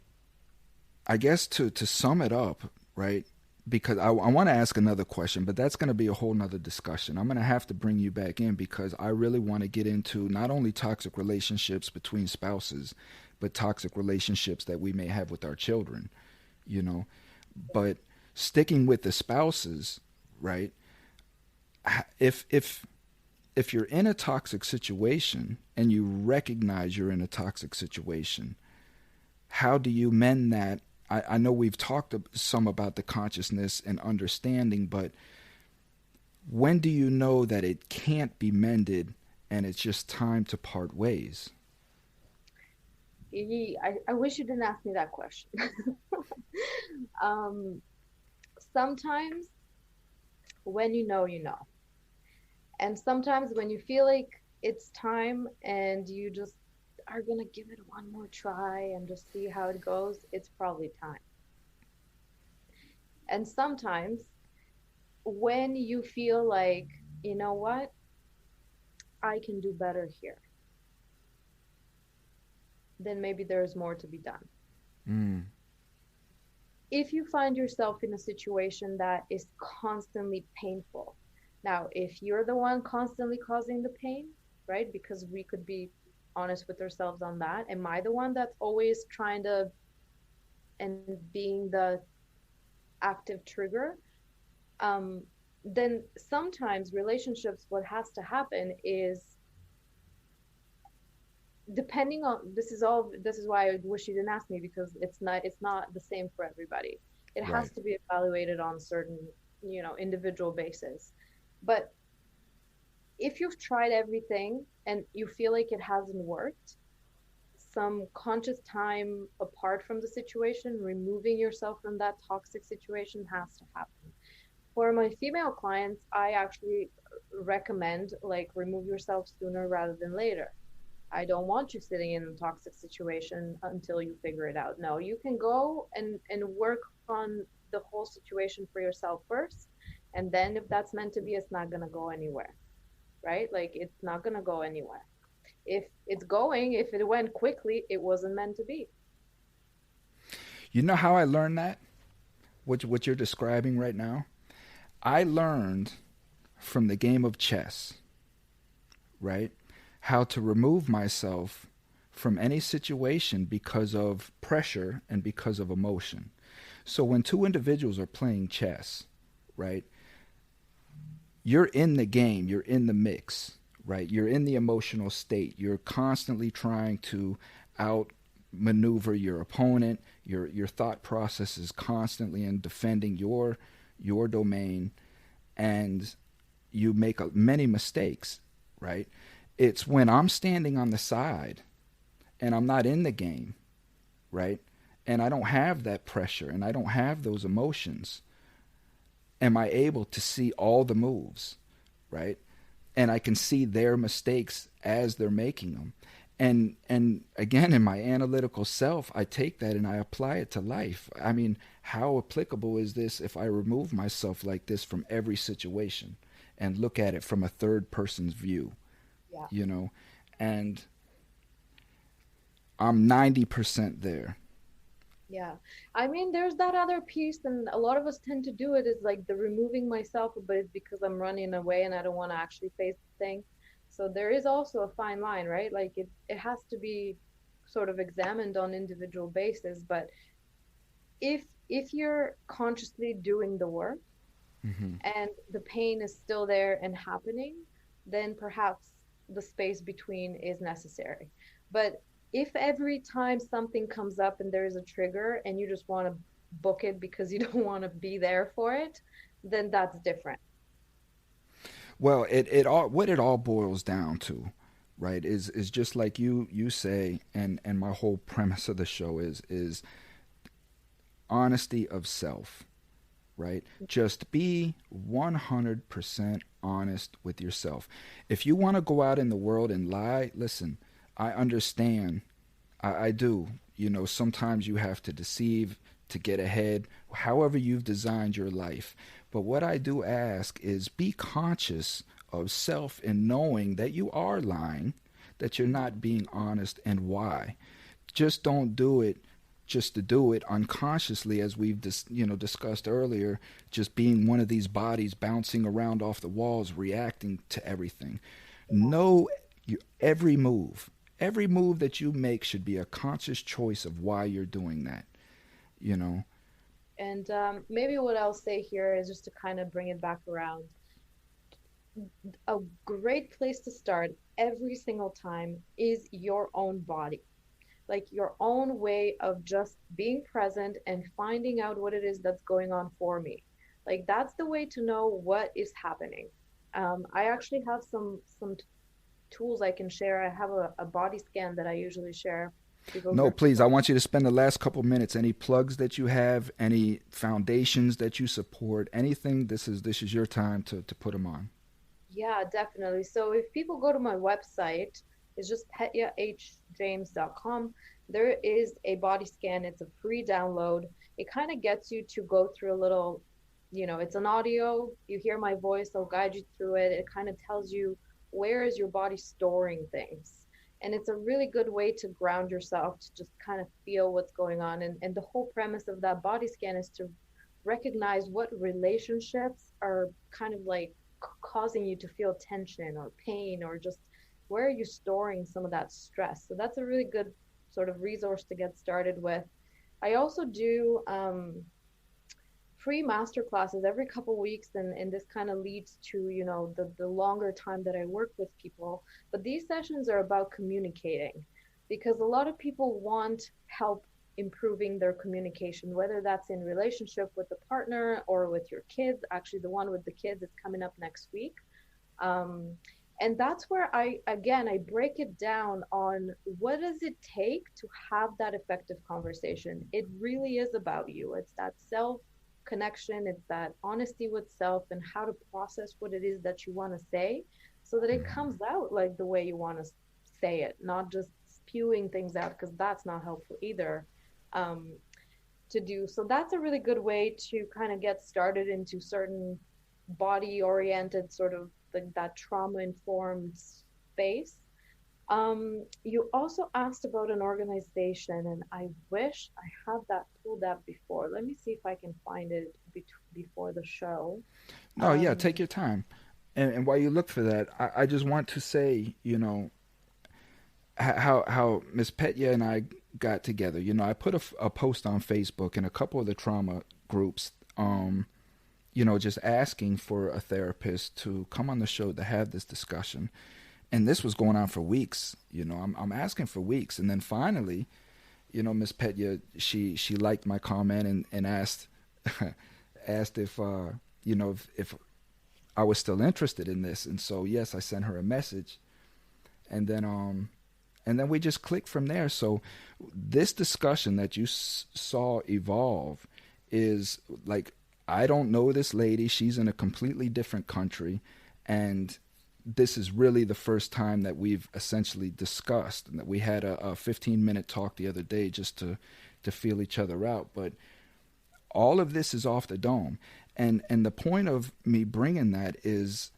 I guess to sum it up, right? Because I want to ask another question, but that's going to be a whole nother discussion. I'm going to have to bring you back in because I really want to get into not only toxic relationships between spouses, but toxic relationships that we may have with our children, you know. But sticking with the spouses, right? If you're in a toxic situation and you recognize you're in a toxic situation, how do you mend that? I know we've talked some about the consciousness and understanding, but when do you know that it can't be mended and it's just time to part ways? I wish you didn't ask me that question. um, Sometimes when you know, you know. And sometimes when you feel like it's time and you just are going to give it one more try and just see how it goes, it's probably time. And sometimes when you feel like, you know what, I can do better here, then maybe there's more to be done. Mm. If you find yourself in a situation that is constantly painful, now, if you're the one constantly causing the pain, right, because we could be honest with ourselves on that, am I the one that's always trying to and being the active trigger? um, then sometimes relationships, what has to happen is, depending on, this is why I wish you didn't ask me, because it's not the same for everybody. It has Right. to be evaluated on certain, individual basis. But if you've tried everything and you feel like it hasn't worked, some conscious time apart from the situation, removing yourself from that toxic situation, has to happen. For my female clients, I actually recommend, like, remove yourself sooner rather than later. I don't want you sitting in a toxic situation until you figure it out. No, you can go and work on the whole situation for yourself first. And then if that's meant to be, it's not going to go anywhere, right? Like, it's not going to go anywhere. If it went quickly, it wasn't meant to be. You know how I learned that? What you're describing right now? I learned from the game of chess, right? How to remove myself from any situation because of pressure and because of emotion. So when two individuals are playing chess, right? You're in the game, you're in the mix, right? You're in the emotional state. You're constantly trying to outmaneuver your opponent. Your thought process is constantly in defending your domain, and you make many mistakes, right? It's when I'm standing on the side and I'm not in the game, right? And I don't have that pressure and I don't have those emotions. Am I able to see all the moves, right? And I can see their mistakes as they're making them. And again, in my analytical self, I take that and I apply it to life. I mean, how applicable is this if I remove myself like this from every situation and look at it from a third person's view, Yeah. you know? And I'm 90% there. Yeah. I mean, there's that other piece, and a lot of us tend to do it is like the removing myself, but it's because I'm running away and I don't want to actually face the thing. So there is also a fine line, right? Like it has to be sort of examined on individual basis, but if you're consciously doing the work Hmm. and the pain is still there and happening, then perhaps the space between is necessary. But if every time something comes up and there is a trigger and you just want to book it because you don't want to be there for it, then that's different. Well, it all what it all boils down to, right, is just like you say, and my whole premise of the show is honesty of self, right? Just be 100% honest with yourself. If you want to go out in the world and lie, listen, I understand. I do. You know, sometimes you have to deceive to get ahead, however you've designed your life. But what I do ask is be conscious of self and knowing that you are lying, that you're not being honest, and why. Just don't do it just to do it unconsciously, as we've discussed earlier, just being one of these bodies bouncing around off the walls reacting to everything. Know every move that you make should be a conscious choice of why you're doing that, you know. And maybe what I'll say here is just to kind of bring it back around. A great place to start every single time is your own body, like your own way of just being present and finding out what it is that's going on for me. Like that's the way to know what is happening. I actually have some tools I can share. I have a body scan that I usually share people who No, are please, I people. want you to spend the last couple minutes. Any plugs that you have, any foundations that you support, anything. This is your time to put them on. Yeah, definitely. So if people go to my website, it's just petyahjames.com. There is a body scan. It's a free download. It kind of gets you to go through a little, it's an audio. You hear my voice, I'll guide you through it. It kind of tells you where is your body storing things. And it's a really good way to ground yourself to just kind of feel what's going on. And the whole premise of that body scan is to recognize what relationships are kind of like causing you to feel tension or pain, or just where are you storing some of that stress. So that's a really good sort of resource to get started with. I also do free master classes every couple weeks, and this kind of leads to the longer time that I work with people. But these sessions are about communicating, because a lot of people want help improving their communication, whether that's in relationship with the partner or with your kids. Actually, the one with the kids is coming up next week. um, and that's where I break it down on what does it take to have that effective conversation. It really is about you. It's that self connection, it's that honesty with self and how to process what it is that you want to say so that it Mhm. comes out like the way you want to say it, not just spewing things out, because that's not helpful either. um, to do. So that's a really good way to kind of get started into certain body oriented sort of like that trauma informed space. You also asked about an organization, and I wish I had that pulled up before. Let me see if I can find it before the show. No, yeah, Um, take your time. And while you look for that, I just want to say, how Miss Petya and I got together. I put a post on Facebook and a couple of the trauma groups, just asking for a therapist to come on the show to have this discussion. And this was going on for weeks. I'm asking for weeks, and then finally, Miss Petya, she liked my comment and asked asked if if I was still interested in this. And so yes, I sent her a message, and then we just clicked from there. So this discussion that you saw evolve is like, I don't know this lady. She's in a completely different country, and this is really the first time that we've essentially discussed, and that we had a 15-minute talk the other day just to feel each other out. But all of this is off the dome, and the point of me bringing that is,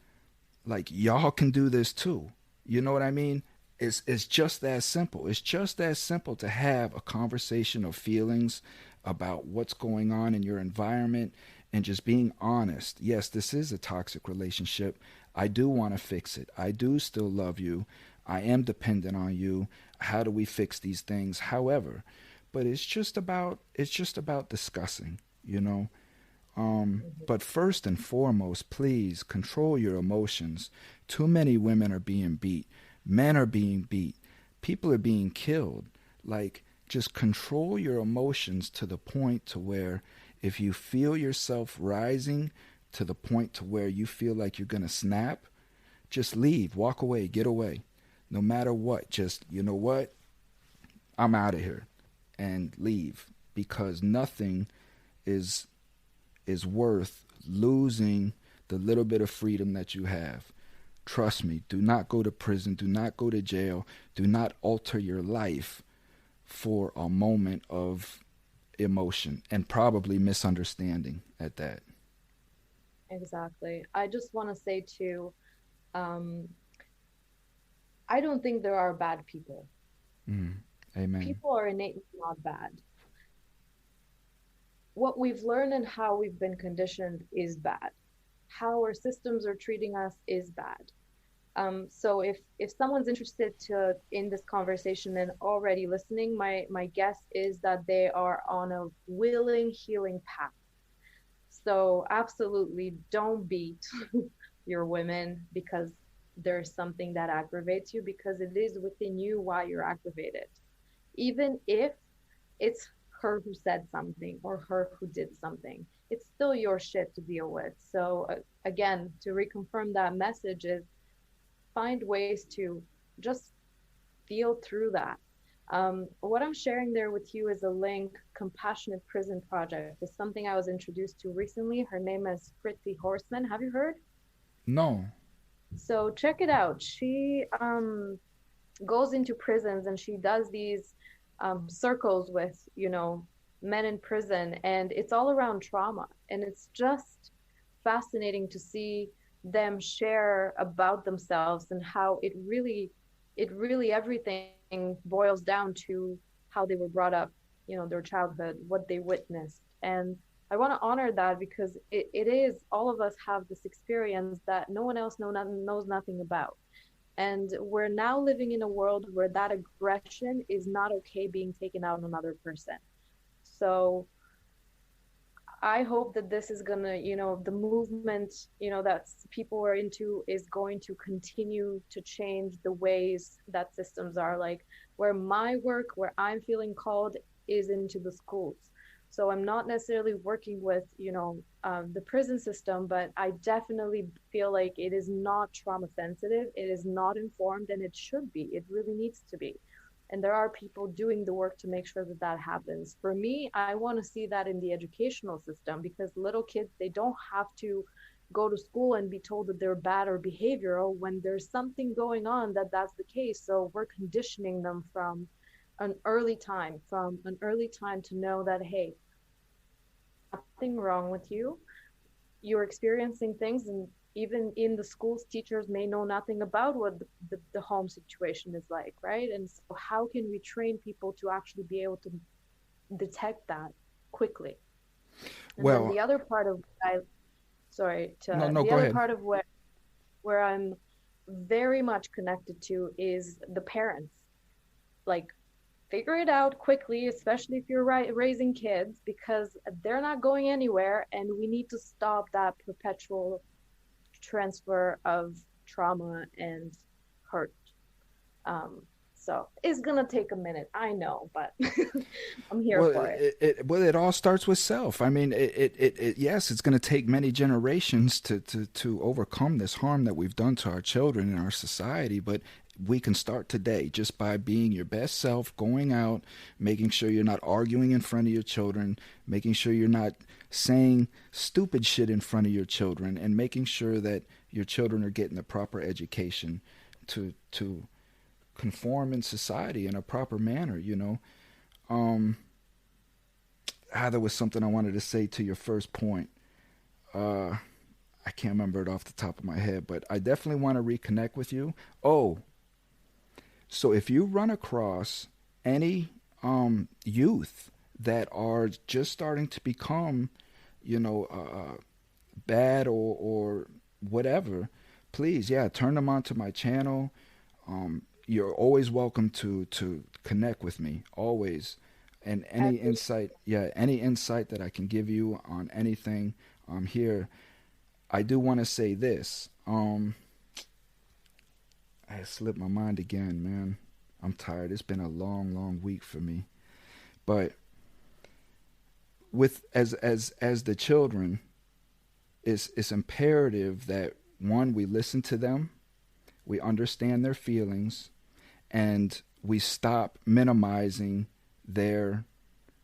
like, y'all can do this too. You know what I mean? It's just that simple. It's just that simple to have a conversation of feelings about what's going on in your environment and just being honest. Yes, this is a toxic relationship. I do want to fix it. I do still love you. I am dependent on you. How do we fix these things? However, but it's just about discussing, you know. But first and foremost, please control your emotions. Too many women are being beat. Men are being beat. People are being killed. Like, just control your emotions to the point to where if you feel yourself rising to the point to where you feel like you're going to snap, just leave, walk away, get away. No matter what, just, you know what? I'm out of here and leave because nothing is is worth losing the little bit of freedom that you have. Trust me, do not go to prison, do not go to jail, do not alter your life for a moment of emotion and probably misunderstanding at that. Exactly. I just want to say too, um, I don't think there are bad people. Mm. Amen. People are innately not bad. What we've learned and how we've been conditioned is bad. How our systems are treating us is bad. So if someone's interested to in this conversation and already listening, my guess is that they are on a willing healing path. So absolutely don't beat your women because there's something that aggravates you because it is within you why you're aggravated. Even if it's her who said something or her who did something, it's still your shit to deal with. So again, to reconfirm that message is find ways to just feel through that. What I'm sharing there with you is a link. Compassionate Prison Project is something I was introduced to recently. Her name is Fritzi Horseman. Have you heard? No. So check it out. She goes into prisons and she does these circles with, men in prison, and it's all around trauma. And it's just fascinating to see them share about themselves and how it really everything boils down to how they were brought up, their childhood, what they witnessed. And I want to honor that because it is all of us have this experience that no one else knows nothing about. And we're now living in a world where that aggression is not okay being taken out on another person. So I hope that this is gonna, the movement, that people are into is going to continue to change the ways that systems are. Like where my work, where I'm feeling called, is into the schools. So I'm not necessarily working with, the prison system, but I definitely feel like it is not trauma sensitive. It is not informed, and it should be. It really needs to be. And there are people doing the work to make sure that that happens. For me, I want to see that in the educational system because little kids, they don't have to go to school and be told that they're bad or behavioral when there's something going on that that's the case. So we're conditioning them from an early time to know that, hey, nothing wrong with you. You're experiencing things, and even in the schools, teachers may know nothing about what the home situation is like, right? And so how can we train people to actually be able to detect that quickly? And then Well, the other part of I sorry no, to no, the go other ahead. part of where I'm very much connected to is the parents. Like, figure it out quickly, especially if you're raising kids, because they're not going anywhere, and we need to stop that perpetual transfer of trauma and hurt. Um, so it's gonna take a minute, I know, but I'm here Well, for it. it all starts with self. I mean, yes, it's going to take many generations to overcome this harm that we've done to our children and our society, but we can start today just by being your best self, going out, making sure you're not arguing in front of your children, making sure you're not saying stupid shit in front of your children, and making sure that your children are getting the proper education to conform in society in a proper manner, you know. Um, there was something I wanted to say to your first point. Uh, I can't remember it off the top of my head, but I definitely want to reconnect with you. Oh, So if you run across any youth that are just starting to become, you know, bad or whatever, please, yeah, turn them onto my channel. You're always welcome to connect with me, always. And any Absolutely. insight, yeah, any insight that I can give you on anything, I'm here. I do want to say this. I slipped my mind again, man. I'm tired. It's been a long, long week for me. But with as the children, it's imperative that one, we listen to them, we understand their feelings, and we stop minimizing their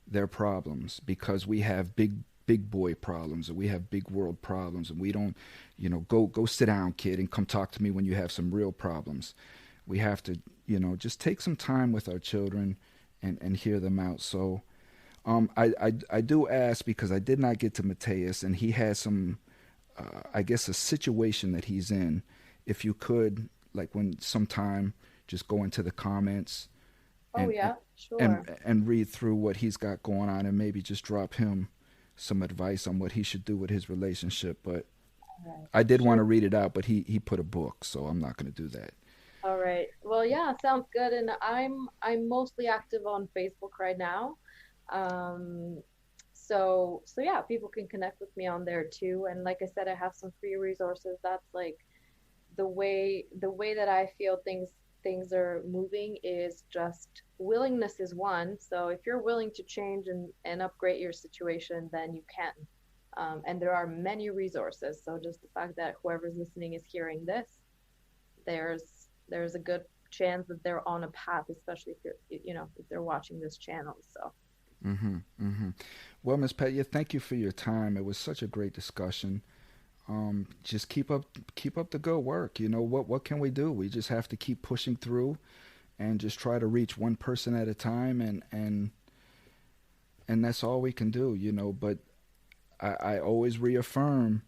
their problems, because we have big boy problems, and we have big world problems, and we don't, go sit down, kid, and come talk to me when you have some real problems. We have to, just take some time with our children and hear them out. So I do ask, because I did not get to Mateus, and he has some, I guess, a situation that he's in. If you could, like, when sometime, just go into the comments Oh, and yeah, sure. and read through what he's got going on, and maybe just drop him some advice on what he should do with his relationship. But All right. I did want Sure. to read it out, but he put a book, so I'm not going to do that. All right. Well, yeah, sounds good. And I'm mostly active on Facebook right now. Um, so yeah, people can connect with me on there too. And like I said, I have some free resources. That's like the way that I feel things are moving is just willingness is one. So if you're willing to change and upgrade your situation, then you can. And there are many resources. So just the fact that whoever's listening is hearing this, there's a good chance that they're on a path, especially if if they're watching this channel. So Mm-hmm. Mm-hmm. Well, Miss Petya, thank you for your time. It was such a great discussion. Just keep up the good work. What can we do? We just have to keep pushing through and just try to reach one person at a time, and that's all we can do. But I always reaffirm,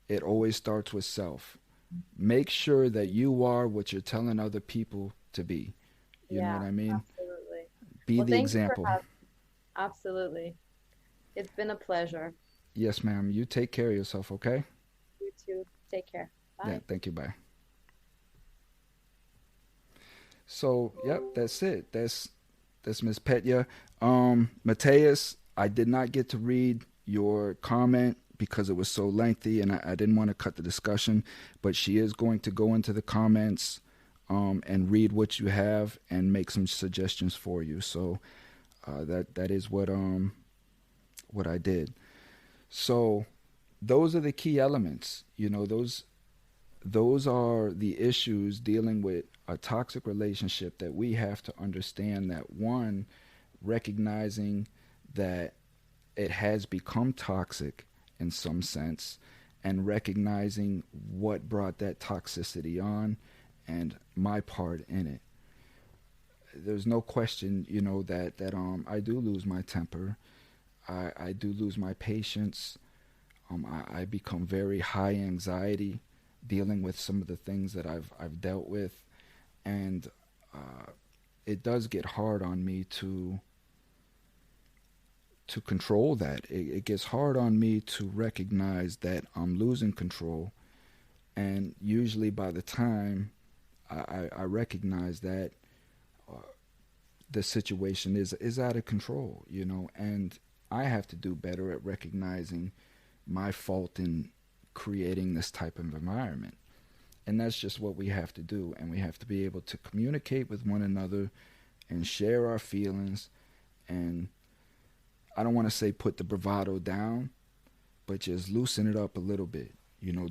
it always starts with self. Make sure that you are what you're telling other people to be. You know what yeah, I mean? absolutely. Be Well, the thank you for example. having. Absolutely. It's been a pleasure. Yes, ma'am. You take care of yourself, okay? You too. Take care. Yeah, Bye. thank you. Bye. So, yep, that's it. That's Miss Petya. Mateus, I did not get to read your comment because it was so lengthy, and I didn't want to cut the discussion. But she is going to go into the comments, and read what you have and make some suggestions for you. So that is what I did. So those are the key elements. Those are the issues dealing with a toxic relationship, that we have to understand. That one, recognizing that it has become toxic in some sense, and recognizing what brought that toxicity on, and my part in it. There's no question, that I do lose my temper. I do lose my patience. I become very high anxiety dealing with some of the things that I've dealt with, and uh, it does get hard on me to control that. It gets hard on me to recognize that I'm losing control, and usually by the time I recognize that, uh, the situation is out of control, and I have to do better at recognizing my fault in creating this type of environment. And that's just what we have to do. And we have to be able to communicate with one another and share our feelings. And I don't want to say put the bravado down, but just loosen it up a little bit.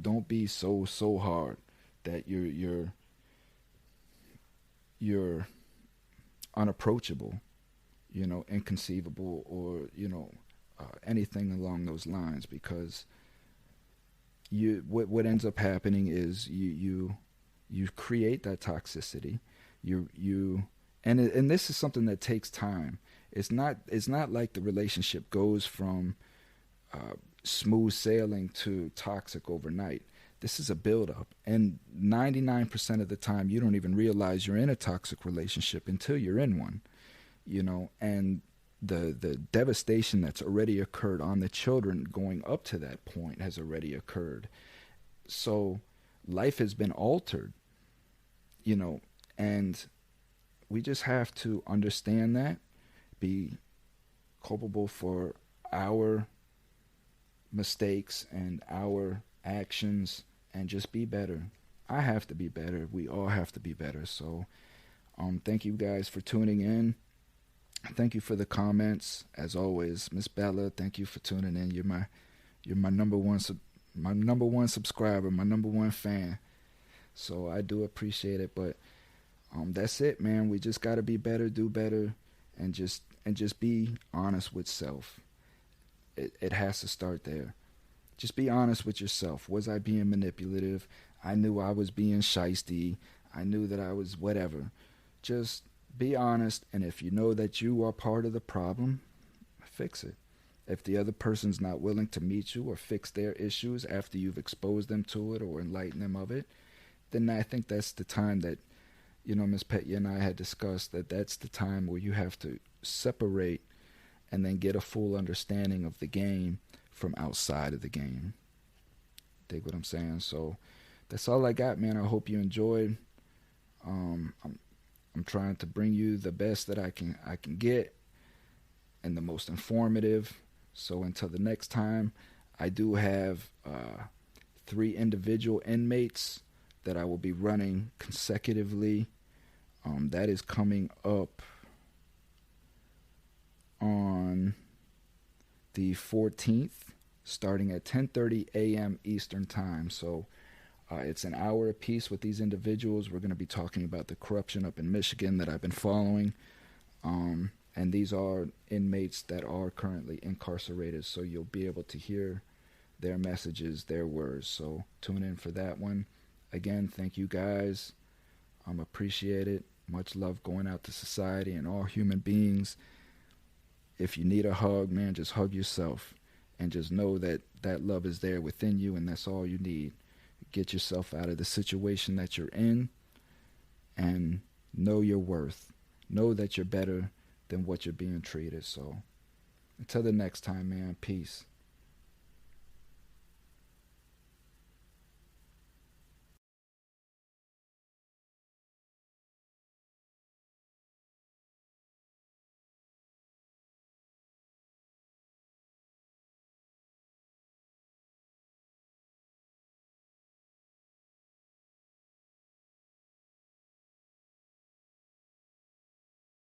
Don't be so hard that you're unapproachable, inconceivable, or anything along those lines. Because what ends up happening is you create that toxicity. You and this is something that takes time. It's not like the relationship goes from smooth sailing to toxic overnight. This is a buildup. And 99% of the time, you don't even realize you're in a toxic relationship until you're in one, you know, and the devastation that's already occurred on the children going up to that point has already occurred. So life has been altered, you know, and we just have to understand that, be culpable for our mistakes and our actions, and just be better. I have to be better. We all have to be better. So, thank you guys for tuning in. Thank you for the comments, as always, Miss Bella. Thank you for tuning in. You're my number one my number one subscriber, my number one fan. So I do appreciate it. But that's it, man. We just gotta be better, do better, and just be honest with self. It has to start there. Just be honest with yourself. Was I being manipulative? I knew I was being shisty. I knew that I was whatever. Just be honest, and if you know that you are part of the problem, fix it. If the other person's not willing to meet you or fix their issues after you've exposed them to it or enlightened them of it, then I think that's the time that, you know, Miss Petya and I had discussed that that's the time where you have to separate and then get a full understanding of the game from outside of the game. Dig what I'm saying? So that's all I got, man. I hope you enjoyed. I'm trying to bring you the best that I can get and the most informative. So until the next time, I do have 3 individual inmates that I will be running consecutively. That is coming up on the 14th, starting at 10:30 a.m. Eastern Time. So it's an hour apiece with these individuals. We're going to be talking about the corruption up in Michigan that I've been following. And these are inmates that are currently incarcerated, so you'll be able to hear their messages, their words. So tune in for that one. Again, thank you guys. Appreciate it. Much love going out to society and all human beings. If you need a hug, man, just hug yourself. And just know that that love is there within you, and that's all you need. Get yourself out of the situation that you're in, and know your worth. Know that you're better than what you're being treated. So until the next time, man, peace.